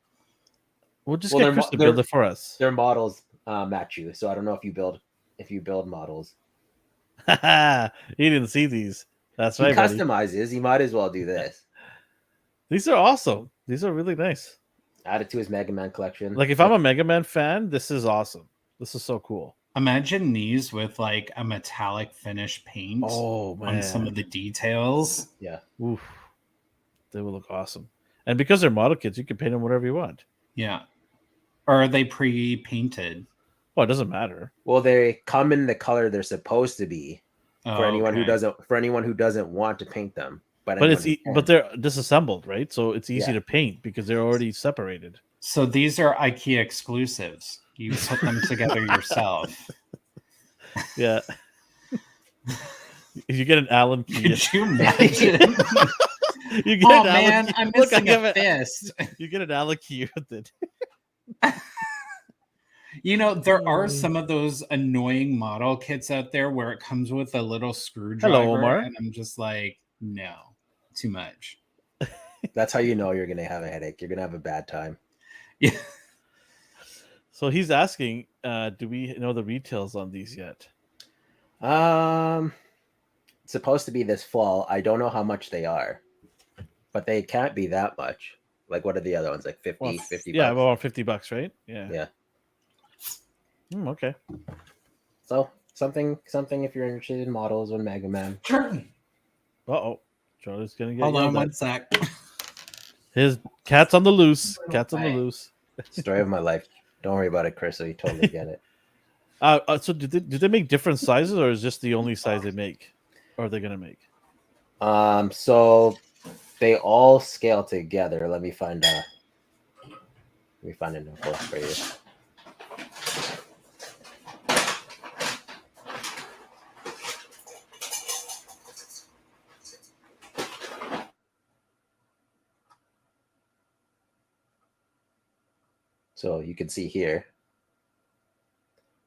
We'll just get Chris to build it for us. Their models match you, so I don't know if you build models. He didn't see these. That's He right, buddy. customizes. He might as well do this. These are awesome. These are really nice. Add it to his Mega Man collection. Like, if I'm a Mega Man fan, this is awesome. This is so cool. Imagine these with like a metallic finish paint on some of the details. Yeah. Oof. They will look awesome. And because they're model kits, you can paint them whatever you want. Yeah. Or are they pre-painted? Well, it doesn't matter. Well, they come in the color they're supposed to be for anyone who doesn't want to paint them. But they're disassembled, right? So it's easy to paint because they're already separated. So these are IKEA exclusives. You put them together yourself. Yeah. You get an Allen key. Could you imagine? You get oh man, I'm missing a fist. You get an Allen key with it. You know, there are some of those annoying model kits out there where it comes with a little screwdriver. Hello, Omar. And I'm just like, no, too much. That's how you know you're going to have a headache. You're going to have a bad time. Yeah. So he's asking, do we know the retails on these yet? It's supposed to be this fall. I don't know how much they are, but they can't be that much. Like, what are the other ones? Like 50 bucks? Yeah, about $50, right? Yeah. Yeah. Okay. So something if you're interested in models or Mega Man. Uh-oh. Charlie's gonna get Hold on one sec. His cat's on the loose. Cat's on the loose. Story of my life. Don't worry about it, Chris. So you totally get it. So did they make different sizes, or is this the only size they make? Or are they gonna make? So they all scale together. Let me find a notebook for you. So you can see here,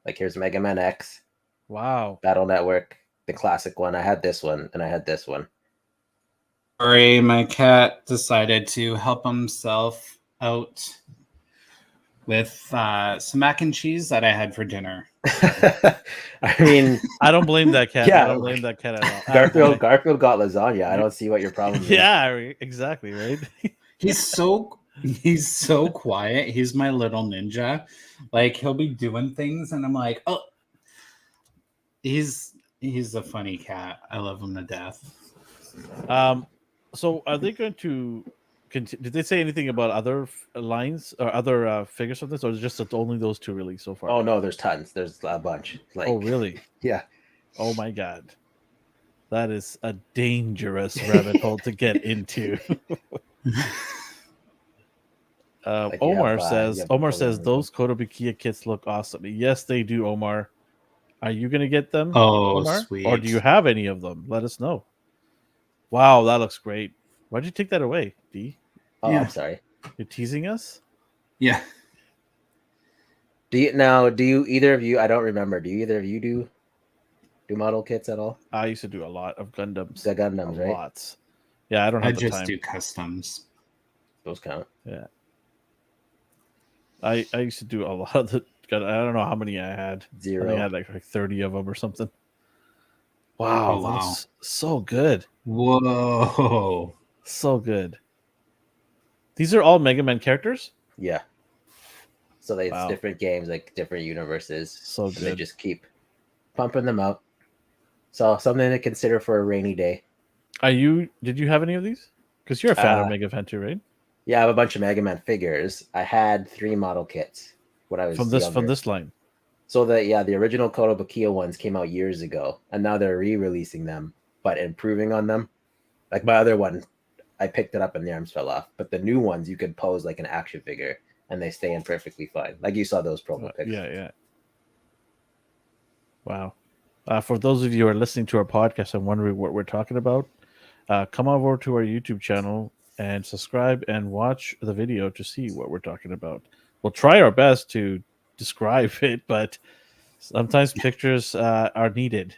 like here's Mega Man X. Wow. Battle Network, the classic one. I had this one, and I had this one. Sorry, my cat decided to help himself out with some mac and cheese that I had for dinner. I mean, I don't blame that cat. Yeah, I don't blame that cat at all. Garfield got lasagna. I don't see what your problem is. Yeah, exactly, right? He's so quiet. He's my little ninja. Like, he'll be doing things and I'm like, oh, he's a funny cat. I love him to death. So are they going to continue? Did they say anything about other lines or other figures of this, or is it just only those two really so far? Oh no, there's tons. There's a bunch. Like, oh really? Yeah. Oh my god, that is a dangerous rabbit hole to get into. Omar says those Kotobukiya kits look awesome. Yes, they do, Omar. Are you gonna get them? Oh, Omar? sweet. Or do you have any of them? Let us know. Wow, that looks great. Why'd you take that away, D? Oh, yeah. I'm sorry. You're teasing us? Yeah. Do you either of you? I don't remember. Do either of you do model kits at all? I used to do a lot of Gundams. The Gundams, right? Lots. Yeah, I don't have the time. I just do customs. Those count. Yeah. I used to do a lot of the. I don't know how many I had. Zero. I think I had like 30 of them or something. Wow, wow. That's so good. Whoa. So good. These are all Mega Man characters? Yeah. So it's different games, like different universes. So good. They just keep pumping them out. So something to consider for a rainy day. Did you have any of these? Because you're a fan of Mega Man too, right? Yeah, I have a bunch of Mega Man figures. I had 3 model kits when I was from this line. So the original Kotobukiya ones came out years ago, and now they're re-releasing them, but improving on them. Like my other one, I picked it up and the arms fell off. But the new ones, you could pose like an action figure, and they stay in perfectly fine. Like you saw those promo pics. Yeah. Wow. For those of you who are listening to our podcast and wondering what we're talking about, come over to our YouTube channel and subscribe and watch the video to see what we're talking about. We'll try our best to describe it, but sometimes pictures are needed,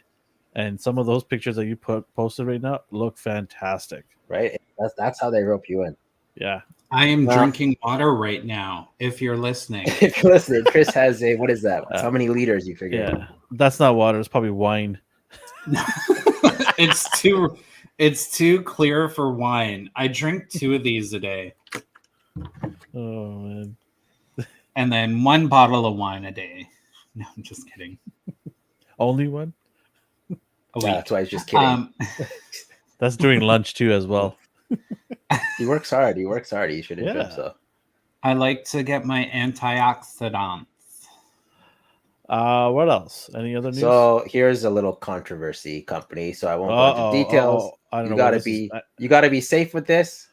and some of those pictures that you posted right now look fantastic. Right? That's how they rope you in. Yeah. I am drinking water right now. If you're listening, Chris has a what is that? How many liters you figure? Yeah, that's not water. It's probably wine. It's too clear for wine. I drink 2 of these a day. Oh man. And then 1 bottle of wine a day. No, I'm just kidding. Only one? That's why he's just kidding. That's during lunch too as well. He works hard. He shouldn't drink so. I like to get my antioxidants. What else? Any other news? So here's a little controversy company. So I won't go into details. I don't you know. You gotta be safe with this.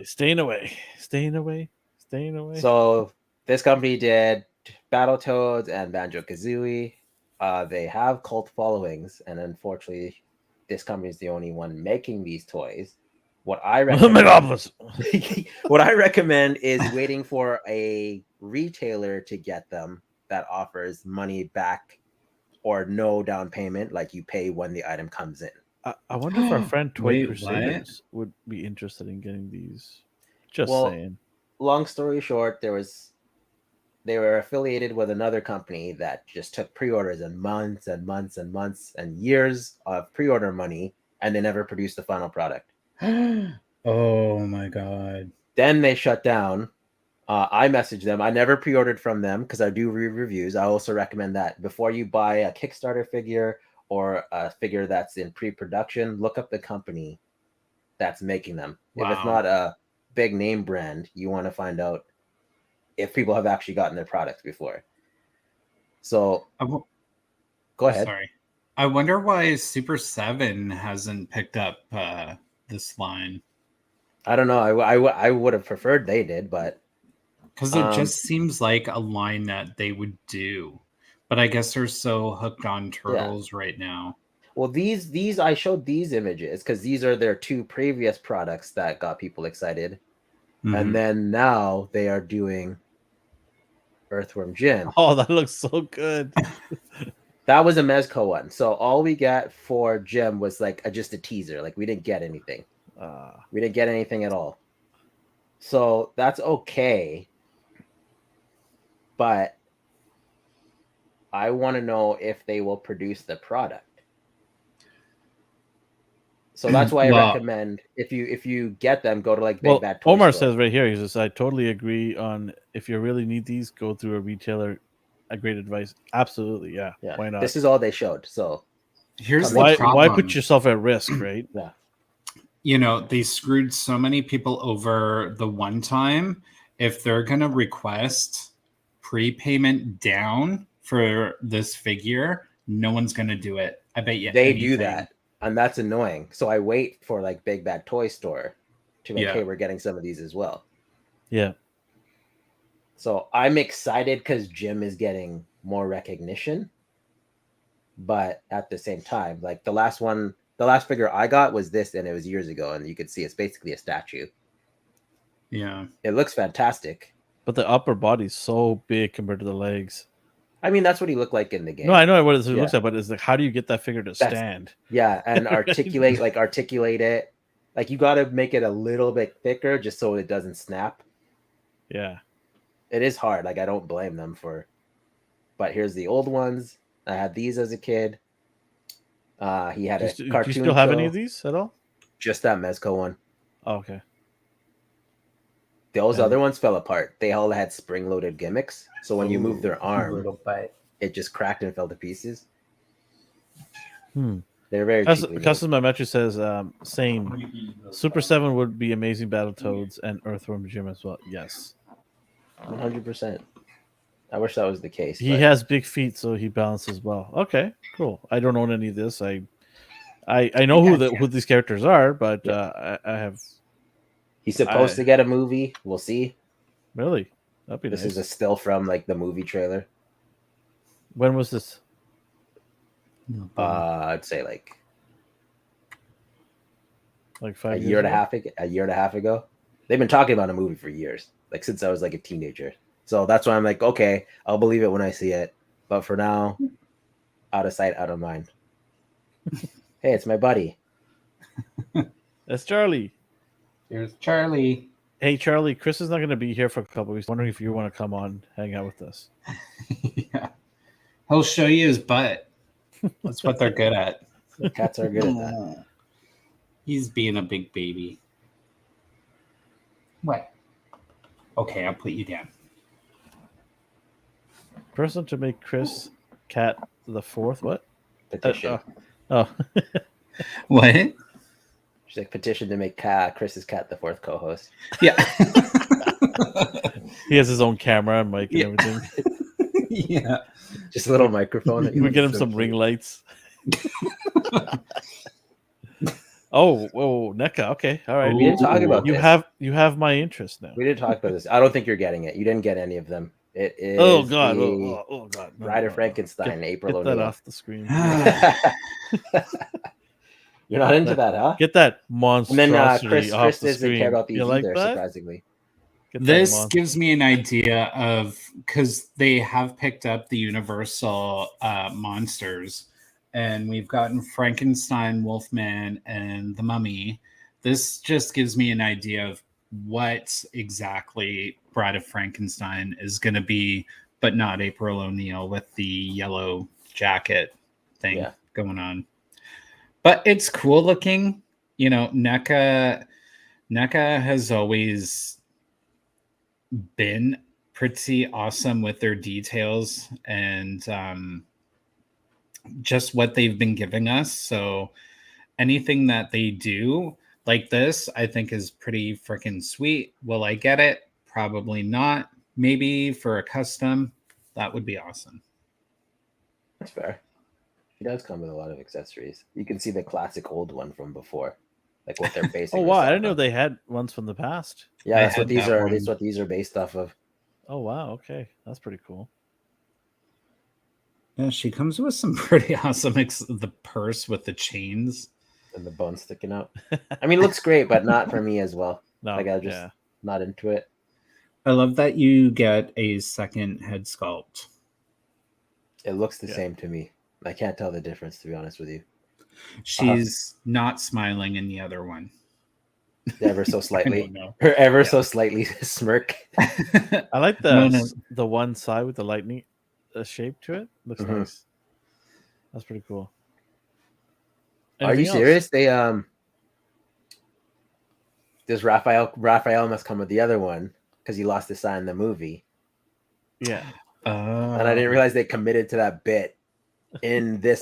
Staying away. So this company did Battletoads and Banjo-Kazooie. They have cult followings, and unfortunately, this company is the only one making these toys. What I recommend, what I recommend is waiting for a retailer to get them that offers money back or no down payment, like you pay when the item comes in. I wonder if our friend Toy Crusaders would be interested in getting these. Just saying. Long story short, they were affiliated with another company that just took pre-orders and months and months and months and years of pre-order money, and they never produced the final product. Oh my god. Then they shut down. I messaged them. I never pre-ordered from them because I do read reviews. I also recommend that before you buy a Kickstarter figure or a figure that's in pre-production, look up the company that's making them. Wow. If it's not a big name brand, you want to find out if people have actually gotten their products before. So go ahead. Sorry. I wonder why Super 7 hasn't picked up this line. I don't know. I would have preferred they did, but because it just seems like a line that they would do. But I guess they're so hooked on turtles right now. Well, these I showed these images because these are their 2 previous products that got people excited. Mm-hmm. And then now they are doing Earthworm Jim. Oh, that looks so good. That was a Mezco one. So all we got for Jim was like just a teaser. Like we didn't get anything. We didn't get anything at all. So that's okay. But I want to know if they will produce the product. So that's why I recommend if you get them, go to like Big Bad Toy Omar Store. says right here, he says, I totally agree on if you really need these, go through a retailer. A great advice. Absolutely, yeah. Why not? This is all they showed. So here's the problem. Why put yourself at risk, right? Yeah. You know, they screwed so many people over the one time. If they're gonna request prepayment down for this figure, no one's gonna do it. I bet you they do that. And that's annoying. So I wait for like Big Bad Toy Store to make, hey, we're getting some of these as well. Yeah. So I'm excited because Jim is getting more recognition. But at the same time, like the last figure I got was this, and it was years ago. And you could see it's basically a statue. Yeah. It looks fantastic. But the upper body's so big compared to the legs. I mean, that's what he looked like in the game. No, I know what it looks like, but it's like, how do you get that figure to stand? Yeah, and articulate it. Like you got to make it a little bit thicker just so it doesn't snap. Yeah. It is hard. Like I don't blame them for. But here's the old ones. I had these as a kid. He had a cartoon. Do you still have any of these at all? Just that Mezco one. Oh, okay. Those other ones fell apart. They all had spring-loaded gimmicks. So when you move their arm, it just cracked and fell to pieces. They're very Custom Metro says, same. Super 7 would be amazing Battletoads and Earthworm Jim as well. Yes. 100%. I wish that was the case. He has big feet, so he balances well. Okay, cool. I don't own any of this. I know who these characters are, but I have. He's supposed to get a movie. We'll see. Really? That'd be nice. This is a still from like the movie trailer. When was this? I'd say like 5 years a year and a half ago. They've been talking about a movie for years, like since I was like a teenager. So that's why I'm like, okay, I'll believe it when I see it. But for now, out of sight, out of mind. Hey, it's my buddy. That's Charlie. Here's Charlie. Hey, Charlie, Chris is not going to be here for a couple weeks. Wondering if you want to come on, hang out with us. Yeah. He'll show you his butt. That's what they're good at. Cats are good at that. He's being a big baby. What? Okay, I'll put you down. Person to make Chris Cat the fourth. What? Petition. Oh. What? She's like, petition to make Chris's cat the fourth co-host. Yeah. He has his own camera and mic and everything. Yeah. Just a little microphone. We get him some ring lights. Oh, NECA. Okay, all right. We didn't talk about this. You have my interest now. We didn't talk about this. I don't think you're getting it. You didn't get any of them. It is Oh God! the Oh God! Bride of Frankenstein, April Get O'Neil. that off the screen. You're not into that, huh? Get that monstrosity And then off Chris the doesn't screen. care about these You like either, that? surprisingly. This gives me an idea of, because they have picked up the Universal monsters, and we've gotten Frankenstein, Wolfman, and the Mummy. This just gives me an idea of what exactly Bride of Frankenstein is going to be, but not April O'Neil with the yellow jacket thing going on. But it's cool looking. You know, NECA has always been pretty awesome with their details and just what they've been giving us. So anything that they do like this, I think is pretty freaking sweet. Will I get it? Probably not. Maybe for a custom, that would be awesome. That's fair. He does come with a lot of accessories. You can see the classic old one from before, like what they're basing. Oh wow! I didn't know they had ones from the past. Yeah, that's what these are. That's what these are based off of. Oh wow! Okay, that's pretty cool. Yeah, she comes with some pretty awesome. The purse with the chains and the bone sticking out. I mean, it looks great, but not for me as well. No, like I just not into it. I love that you get a second head sculpt. It looks the same to me. I can't tell the difference, to be honest with you. She's not smiling in the other one. Ever so slightly. Her ever so slightly smirk. I like the one side with the lightning shape to it. Looks nice. That's pretty cool. Anything Are you serious? They This Raphael must come with the other one because he lost his sign in the movie. Yeah. And I didn't realize they committed to that bit in this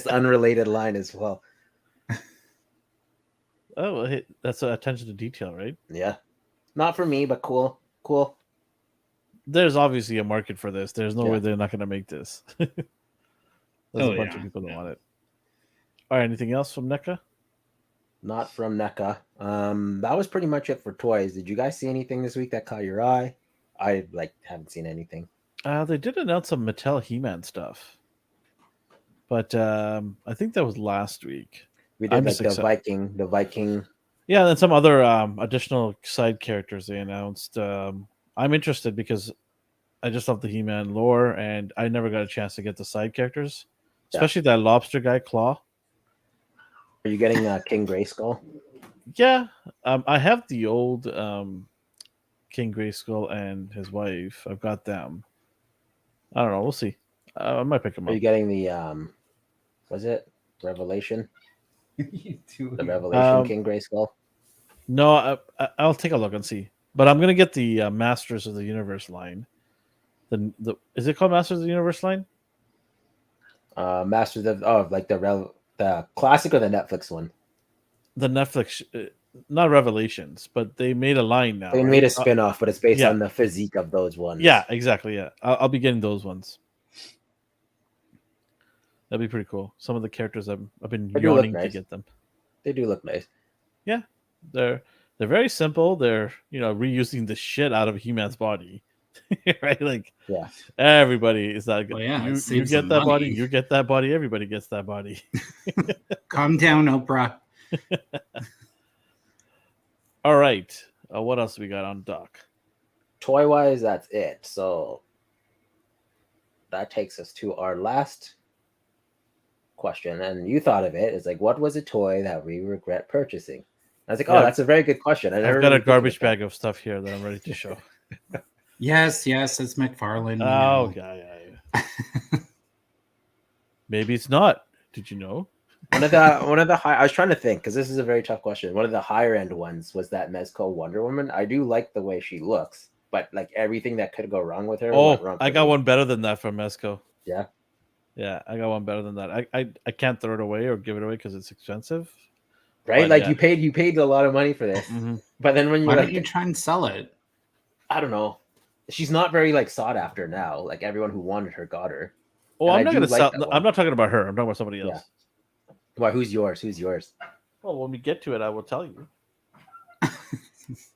unrelated line as well. Oh, that's attention to detail, right? Yeah. Not for me, but cool. Cool. There's obviously a market for this. There's no way they're not going to make this. There's a bunch of people that want it. All right, anything else from NECA? Not from NECA. That was pretty much it for toys. Did you guys see anything this week that caught your eye? I haven't seen anything. They did announce some Mattel He-Man stuff, but I think that was last week. We did the Viking. Yeah, and then some other additional side characters they announced. I'm interested because I just love the He-Man lore, and I never got a chance to get the side characters, especially that lobster guy, Claw. Are you getting King Grayskull? Yeah, I have the old King Grayskull and his wife. I've got them. I don't know. We'll see. I might pick them up. Are you getting the was it Revelation? The Revelation King Grayskull? No, I'll take a look and see. But I'm gonna get the Masters of the Universe line. The is it called Masters of the Universe line? Masters of the classic or the Netflix one? The Netflix, not Revelations, but they made a line now. They made a spin-off, but it's based on the physique of those ones. Yeah, exactly. Yeah, I'll be getting those ones. That'd be pretty cool. Some of the characters I've been yawning to get them. They do look nice. Yeah, they're very simple. They're reusing the shit out of He-Man's body, right? Like everybody is that good. Well, you get that body. You get that body. Everybody gets that body. Calm down, Oprah. All right. What else we got on dock? Toy wise, that's it. So that takes us to our last question. And you thought of it. It's like, what was a toy that we regret purchasing? I was like, that's a very good question. I've got a garbage bag of stuff here that I'm ready to show. Yes, it's McFarlane. Oh, yeah. Maybe it's not. Did you know? One of the high. I was trying to think because this is a very tough question. One of the higher end ones was that Mezco Wonder Woman. I do like the way she looks, but like everything that could go wrong with her went wrong. I got one better than that from Mezco. Yeah. Yeah, I got one better than that. I can't throw it away or give it away because it's expensive. Right? Like you paid a lot of money for this. Mm-hmm. But then when why don't you try and sell it? I don't know. She's not very like sought after now. Like everyone who wanted her got her. Oh, I'm not gonna sell. I'm not talking about her. I'm talking about somebody else. Yeah. Why? Who's yours? Who's yours? Well, when we get to it, I will tell you.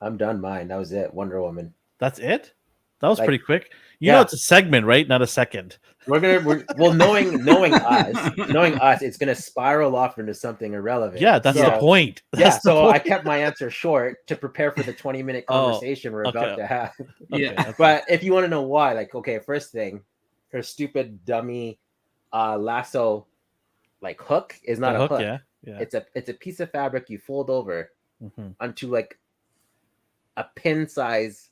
I'm done. Mine. That was it. Wonder Woman. That's it. That was pretty quick. You know, it's a segment, right? Not a second. We're knowing us, it's gonna spiral off into something irrelevant. Yeah, that's the point. I kept my answer short to prepare for the 20-minute conversation we're about to have. Yeah, but if you want to know why, like, okay, first thing, her stupid dummy lasso like hook is not a hook. Yeah. It's a piece of fabric you fold over onto like a pin size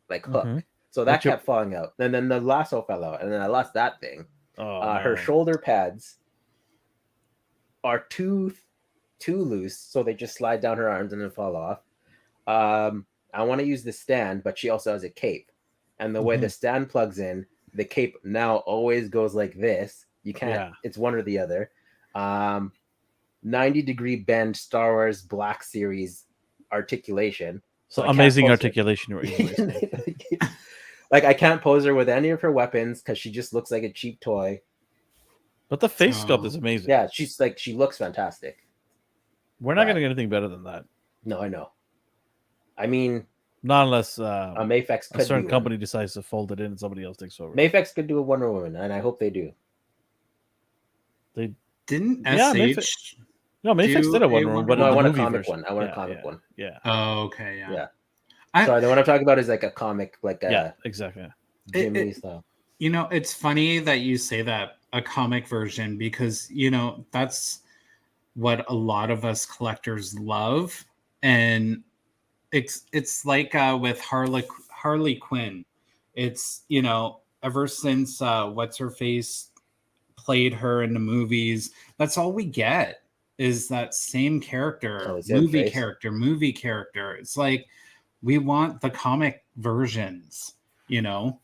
like hook. So that kept falling out. And then the lasso fell out. And then I lost that thing. Her shoulder pads are too loose, so they just slide down her arms and then fall off. I want to use the stand, but she also has a cape. And the way the stand plugs in, the cape now always goes like this. You can't, it's one or the other. 90-degree bend Star Wars Black Series articulation. So amazing articulation. Like I can't pose her with any of her weapons because she just looks like a cheap toy. But the face sculpt is amazing. Yeah, she looks fantastic. We're not going to get anything better than that. No, I know. I mean, not unless Mafex a certain company decides to fold it in and somebody else takes over. Mafex could do a Wonder Woman, and I hope they do. They didn't. No, Mafex did a Wonder Woman, but no, I want a comic one. I want a comic one. Yeah. Oh, okay. Yeah. Sorry, the one I'm talking about is like a comic, like a exactly. Jim Lee style. You know, it's funny that you say that, a comic version, because you know that's what a lot of us collectors love, and it's like with Harley Quinn. It's, you know, ever since what's her face played her in the movies, that's all we get is that same character, movie character. It's like we want the comic versions, you know.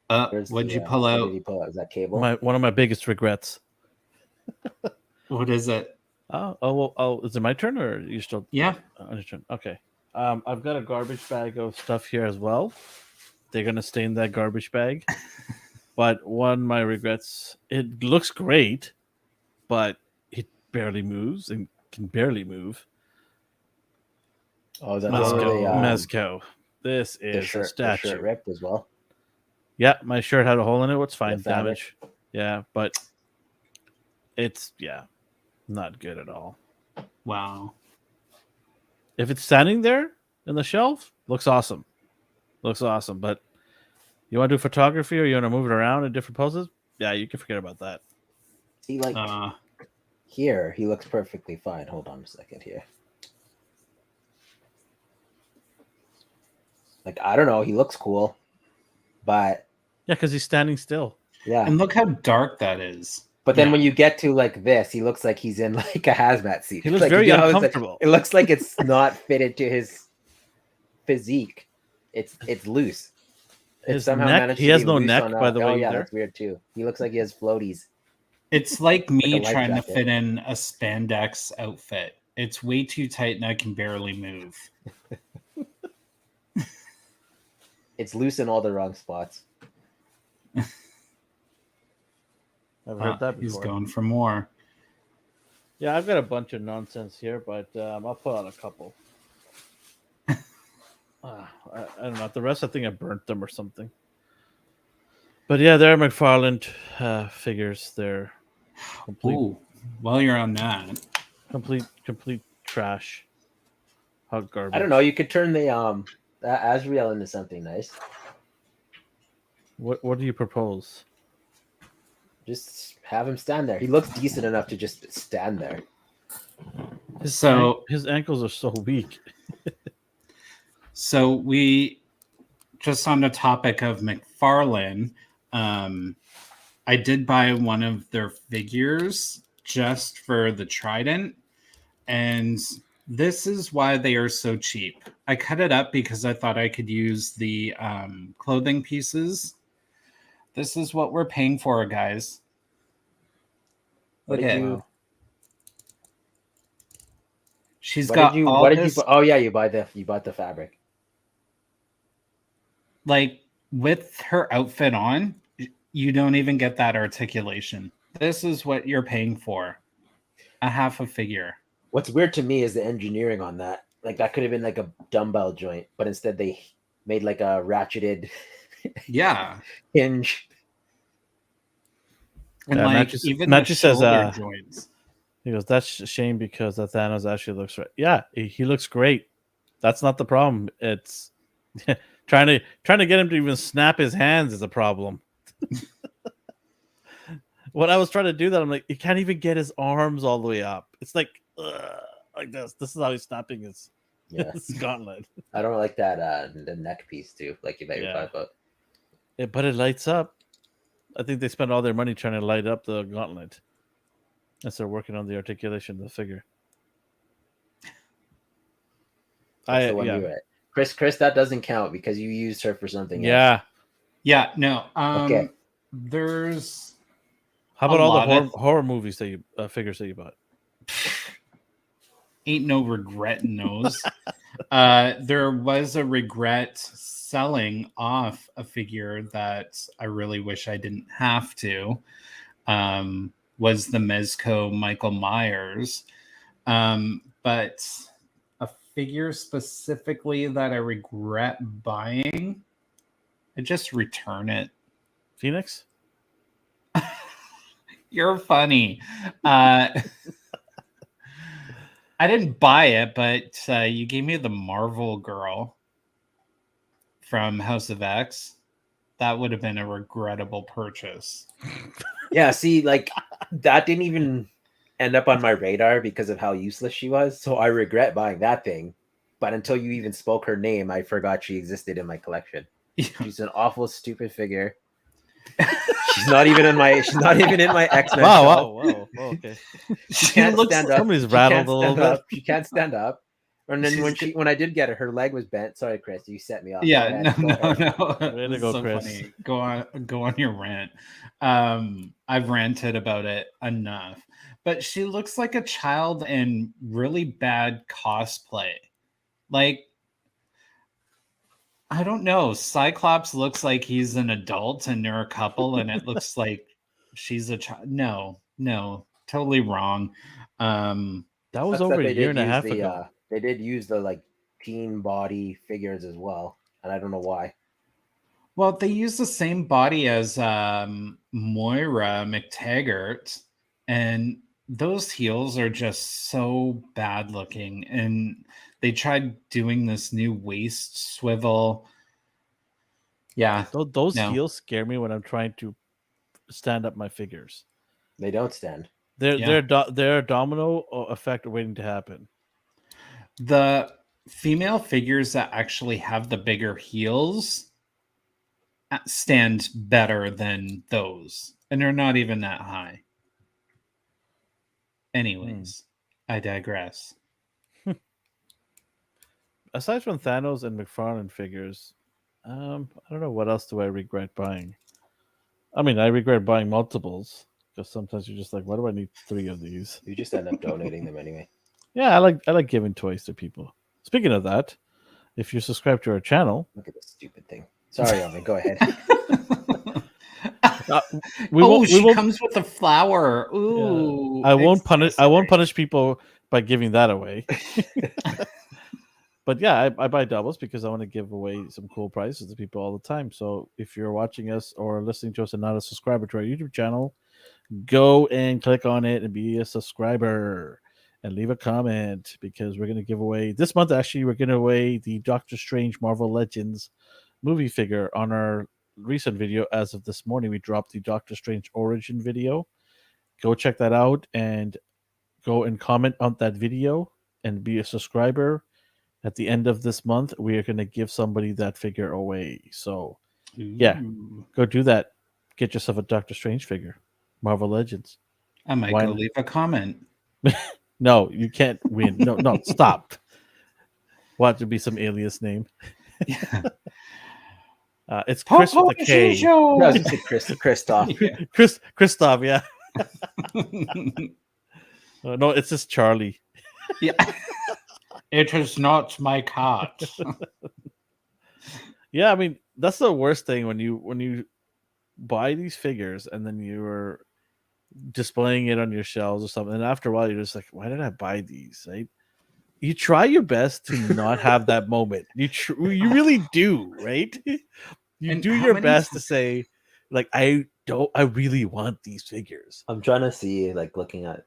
What'd you pull out? What did you pull out? Is that Cable? One of my biggest regrets. What is it? Is it my turn or are you still? Yeah. On your turn. Okay. I've got a garbage bag of stuff here as well. They're gonna stay in that garbage bag. But one of my regrets, it looks great, but it barely moves and can barely move. Oh, is that Mezco? This is a statue. The shirt ripped as well. Yeah, my shirt had a hole in it. What's fine, damage. Yeah, but it's not good at all. Wow. If it's standing there in the shelf, looks awesome. But you want to do photography or you want to move it around in different poses? Yeah, you can forget about that. See, like here, he looks perfectly fine. Hold on a second here. Like, I don't know, he looks cool, but because he's standing still. Yeah, and look how dark that is. But then when you get to like this, he looks like he's in like a hazmat suit. He looks like, very uncomfortable. It looks like it's not fitted to his physique. It's loose. His neck. He has no neck, by the way. Oh yeah, that's weird too. He looks like he has floaties. It's like me trying to fit in a spandex outfit. It's way too tight and I can barely move. It's loose in all the wrong spots. I've heard that before. He's going for more. Yeah, I've got a bunch of nonsense here, but I'll pull out a couple. I don't know. The rest, I think I burnt them or something. But yeah, they're McFarlane figures. They're complete. Ooh, while you're on that, complete trash. Hot garbage. I don't know. You could turn the Azrael into something nice. What do you propose? Just have him stand there. He looks decent enough to just stand there. His ankles are so weak. So we, just on the topic of McFarlane, I did buy one of their figures just for the trident, and this is why they are so cheap. I cut it up because I thought I could use the clothing pieces. This is what we're paying for, guys. What did you? She's got all this. Oh yeah, you bought the fabric. Like with her outfit on, you don't even get that articulation. This is what you're paying for. A half a figure. What's weird to me is the engineering on that. Like that could have been like a dumbbell joint, but instead they made like a ratcheted hinge. And like even the shoulder joints. He goes, that's a shame because the Thanos actually looks right. Yeah, he looks great. That's not the problem. It's trying to get him to even snap his hands is a problem. When I was trying to do that, I'm like, he can't even get his arms all the way up. It's like this. This is how he's snapping his gauntlet. I don't like that the neck piece too, like you talking about. But it lights up. I think they spend all their money trying to light up the gauntlet. As they're working on the articulation of the figure. Chris, that doesn't count because you used her for something else. Yeah, no. Okay. There's. How about all the horror movies that you figures that you bought? Ain't no regret in those. There was a regret selling off a figure that I really wish I didn't have to. Was the Mezco Michael Myers. But a figure specifically that I regret buying, I just return it. Phoenix? You're funny. I didn't buy it, but you gave me the Marvel girl from House of X. That would have been a regrettable purchase. Yeah, see, like that didn't even end up on my radar because of how useless she was. So I regret buying that thing. But until you even spoke her name, I forgot she existed in my collection. She's an awful, stupid figure. She's not even in my X-Men. Wow, okay. She can't stand up. Somebody's rattled a little bit. She can't stand up. And then when I did get her leig was bent. Sorry, Chris, you set me off. Yeah, no. Way to go, Chris. Funny. Go on your rant. I've ranted about it enough. But she looks like a child in really bad cosplay. Like, I don't know. Cyclops looks like he's an adult and they're a couple, and it looks like she's a child. No, totally wrong. That was over a year and a half ago. They did use the like teen body figures as well, and I don't know why. Well, they use the same body as Moira McTaggart, and those heels are just so bad looking. And they tried doing this new waist swivel. Yeah, those heels scare me when I'm trying to stand up my figures. They don't stand. They're a domino effect waiting to happen. The female figures that actually have the bigger heels stand better than those, and they're not even that high. Anyways, I digress. Aside from Thanos and McFarlane figures, I don't know what else do I regret buying. I mean, I regret buying multiples because sometimes you're just like, why do I need 3 of these? You just end up donating them anyway. Yeah, I like giving toys to people. Speaking of that, if you subscribe to our channel, look at this stupid thing. Sorry, Alvin, go ahead. She comes with a flower. Ooh, yeah. I won't punish people by giving that away. But yeah, I buy doubles because I want to give away some cool prizes to people all the time. So if you're watching us or listening to us and not a subscriber to our YouTube channel, go and click on it and be a subscriber and leave a comment because we're going to give away this month. Actually, we're giving away the Doctor Strange Marvel Legends movie figure on our recent video. As of this morning, we dropped the Doctor Strange origin video. Go check that out and go and comment on that video and be a subscriber. At the end of this month, we are going to give somebody that figure away. So, yeah, go do that. Get yourself a Doctor Strange figure. Marvel Legends. I might go leave a comment. No, you can't win. No, stop. Want to be some alias name? Yeah. It's Chris with a K. Yeah, I was gonna say Christoph. Yeah. Christoph, yeah. No, it's just Charlie. Yeah. It is not my cat. Yeah, I mean that's the worst thing when you buy these figures and then you're displaying it on your shelves or something, and after a while you're just like, why did I buy these? Right? You try your best to not have that moment. You really do, right? You And do your best to say, like, I really want these figures. I'm trying to see, like, looking at.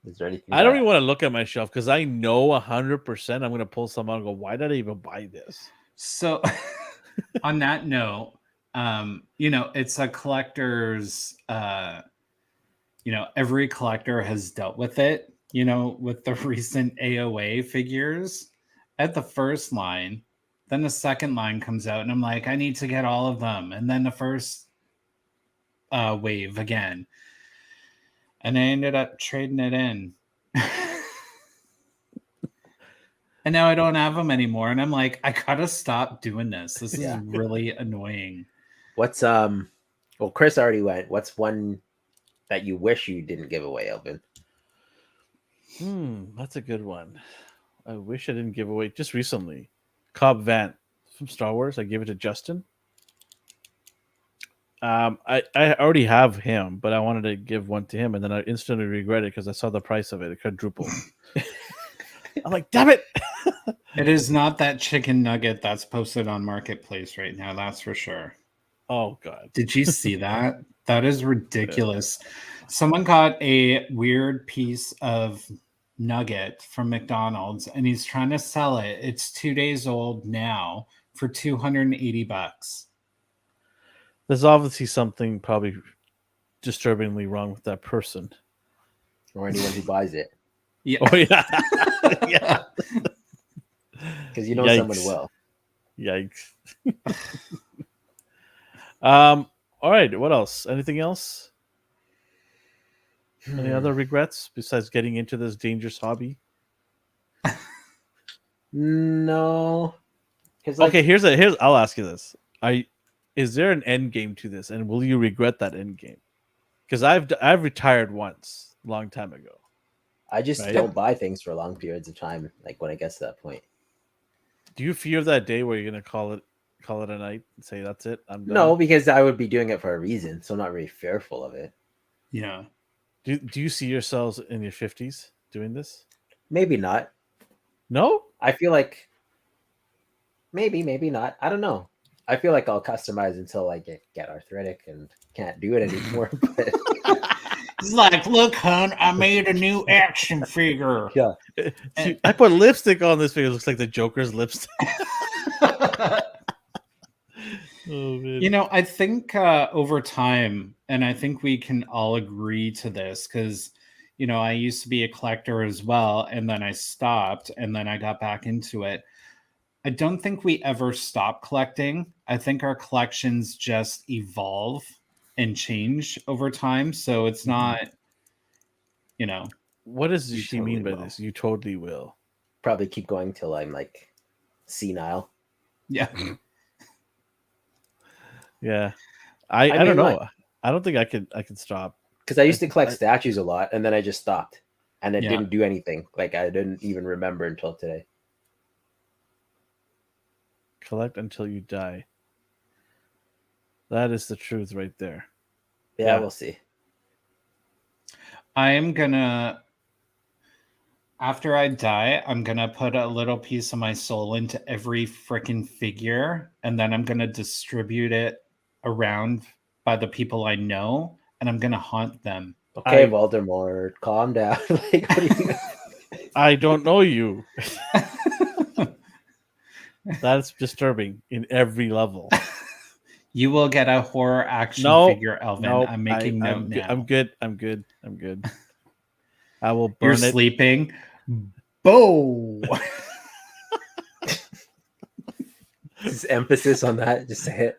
Is there anything? I don't even want to look at my shelf because I know 100% I'm going to pull some out and go, why did I even buy this? So, on that note, it's a collector's. Every collector has dealt with it. With the recent AOA figures at the first line, then the second line comes out, and I'm like, I need to get all of them, and then the first wave again, and I ended up trading it in. And now I don't have them anymore. And I'm like, I gotta stop doing this. This is really annoying. What's well, Chris already went. What's one that you wish you didn't give away, Elvin? That's a good one. I wish I didn't give away just recently. Cobb Vanth from Star Wars. I gave it to Justin. I already have him, but I wanted to give one to him, and then I instantly regret it because I saw the price of it. It quadrupled. I'm like, damn it! It is not that chicken nugget that's posted on Marketplace right now. That's for sure. Oh God! Did you see that? That is ridiculous. Someone got a weird piece of nugget from McDonald's, and he's trying to sell it. It's 2 days old now for $280. There's obviously something probably disturbingly wrong with that person, or anyone who buys it. Yeah. Oh yeah, yeah. Because someone will. Yikes. All right. What else? Anything else? Any other regrets besides getting into this dangerous hobby? No. Okay. Here's. I'll ask you this: is there an end game to this, and will you regret that end game? Because I've retired once, a long time ago. I just don't buy things for long periods of time. Like when it gets to that point. Do you fear that day where you're gonna call it a night and say that's it? I'm done? No, because I would be doing it for a reason, so I'm not really fearful of it. Yeah. Do you see yourselves in your 50s doing this? Maybe not. No? I feel like maybe not. I don't know. I feel like I'll customize until I get arthritic and can't do it anymore. But He's like, look, hon, I made a new action figure. Yeah. I put lipstick on this figure. It looks like the Joker's lipstick. Oh, man. I think over time, and I think we can all agree to this, because, I used to be a collector as well, and then I stopped, and then I got back into it. I don't think we ever stop collecting. I think our collections just evolve and change over time. So it's not, What does she totally mean by will. this? You totally will. Probably keep going till I'm like senile. Yeah. Yeah. I don't know. I don't think I could stop. Because I used to collect statues a lot, and then I just stopped. And it Yeah. didn't do anything. Like I didn't even remember until today. Collect until you die. That is the truth right there. Yeah. We'll see. I am gonna, after I die, I'm gonna put a little piece of my soul into every freaking figure, and then I'm gonna distribute it around by the people I know, and I'm gonna haunt them. Okay, Voldemort, calm down. Like, what are you... I don't know you. That's disturbing in every level. You will get a horror action figure, Elvin. No, I'm making note now. I'm good. I will burn You're it. sleeping. Bo. Just emphasis on that. Just say it.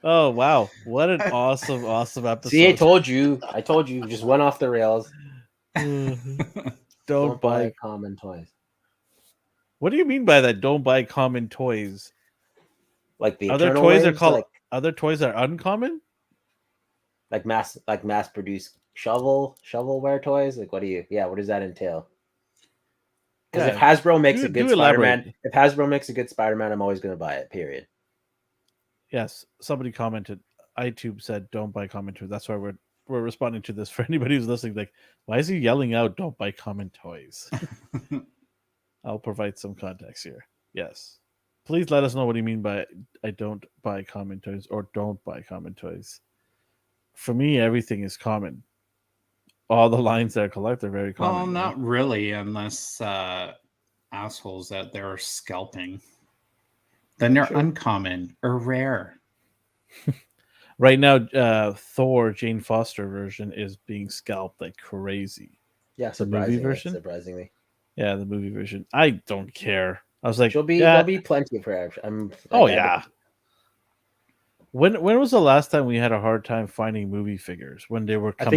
Oh wow, what an awesome episode. See, I told you, just went off the rails. Don't buy common toys. What do you mean by that? Don't buy common toys. Like the other Eternal toys Waves, are called other toys are uncommon? Like mass produced shovelware toys? Like what does that entail? Because if Hasbro makes a good Spider-Man, if Hasbro makes a good Spider-Man, I'm always gonna buy it, period. Yes. Somebody commented, iTube said don't buy common toys. That's why we're responding to this for anybody who's listening. Like, why is he yelling out don't buy common toys? I'll provide some context here. Yes. Please let us know what you mean by I don't buy common toys or don't buy common toys. For me, everything is common. All the lines that I collect are very common. Well, not really, unless assholes out there are scalping. Then they're uncommon or rare. Right now, Thor Jane Foster version is being scalped like crazy. Yeah, the movie version. Surprisingly. Yeah, the movie version. I don't care. I was like, there'll be plenty for her. Yeah. When was the last time we had a hard time finding movie figures when they were coming? I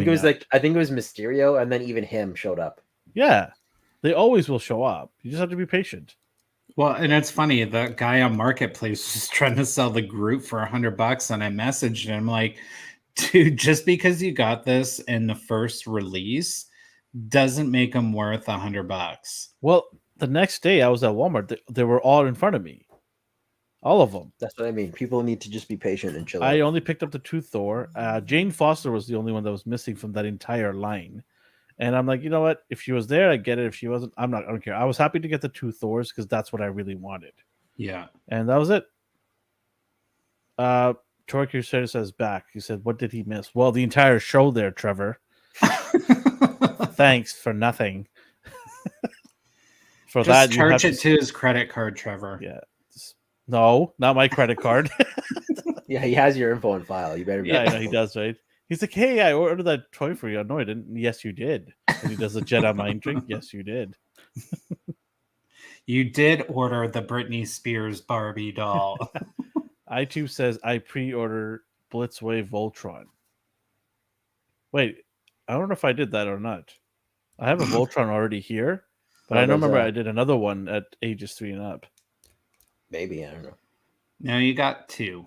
think it was Mysterio, and then even him showed up. Yeah, they always will show up. You just have to be patient. Well, and it's funny, the guy on Marketplace was trying to sell the Groot for $100, and I messaged him like, dude, just because you got this in the first release doesn't make them worth $100. Well, the next day I was at Walmart. They were all in front of me. All of them. That's what I mean. People need to just be patient and chill out. I only picked up the 2 Thor. Jane Foster was the only one that was missing from that entire line. And I'm like, you know what? If she was there, I get it. If she wasn't, I don't care. I was happy to get the 2 Thors because that's what I really wanted. Yeah. And that was it. Troy Crusader says back. He said, what did he miss? Well, the entire show there, Trevor. Thanks for nothing. For just that, charge it to his credit card, Trevor. Yeah. No, not my credit card. Yeah, he has your info on file. You better be. Yeah, I know he does, right? He's like, hey, I ordered that toy for you. No, I didn't. Yes, you did. And he does a Jedi mind drink. Yes, you did. You did order the Britney Spears Barbie doll. iTube says, I pre-ordered Blitzwave Voltron. Wait, I don't know if I did that or not. I have a Voltron already here, but I don't remember I did another one at ages 3 and up. Maybe, I don't know. No, you got 2.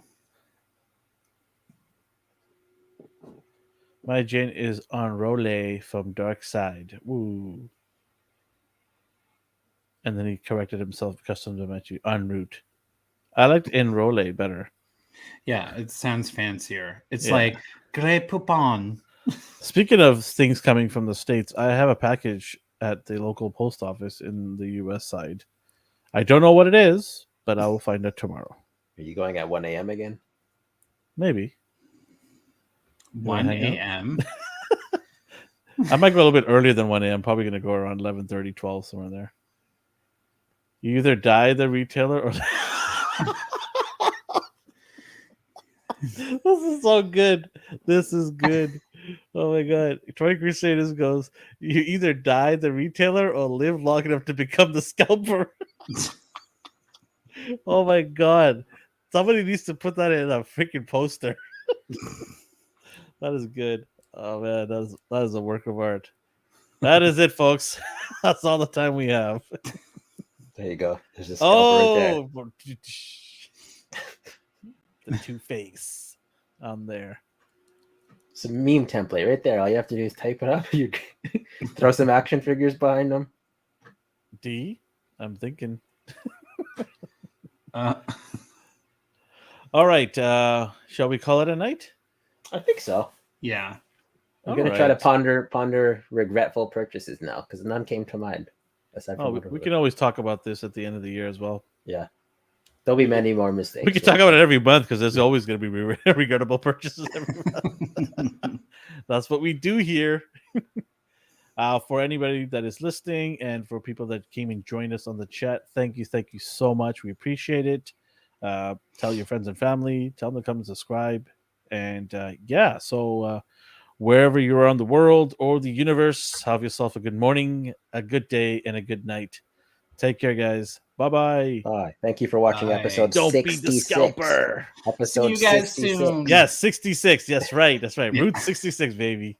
My Jane is on Role from Dark Side. Woo. And then he corrected himself, custom dimension en route. I liked en Role better. Yeah, it sounds fancier. It's like Grey Poupon. Speaking of things coming from the States, I have a package at the local post office in the US side. I don't know what it is, but I will find out tomorrow. Are you going at 1 a.m. again? Maybe. 1 a.m.? I might go a little bit earlier than 1 a.m. Probably going to go around 11:30, 12, somewhere there. You either die the retailer or... This is so good. This is good. Oh my god. Troy Crusaders goes, you either die the retailer or live long enough to become the scalper. Oh my god. Somebody needs to put that in a freaking poster. That is good. Oh man, that is a work of art. That is it, folks. That's all the time we have. There you go. There's a scalper right there. The Two-Face on there. It's a meme template right there. All you have to do is type it up. You throw some action figures behind them. I'm thinking. All right. Shall we call it a night? I think so. Yeah. I'm going to try to ponder regretful purchases now because none came to mind. We can always talk about this at the end of the year as well. Yeah. There'll be many more mistakes. We can talk about it every month because there's always going to be regrettable purchases every month. That's what we do here. For anybody that is listening and for people that came and joined us on the chat, thank you so much. We appreciate it. Tell your friends and family. Tell them to come and subscribe. And so wherever you are in the world or the universe, have yourself a good morning, a good day, and a good night. Take care, guys. Bye-bye. Bye. Thank you for watching episode Don't 66. be the scalper. Episode See you guys 66. soon. Yes, 66. Yes, right. That's right. Route 66, baby.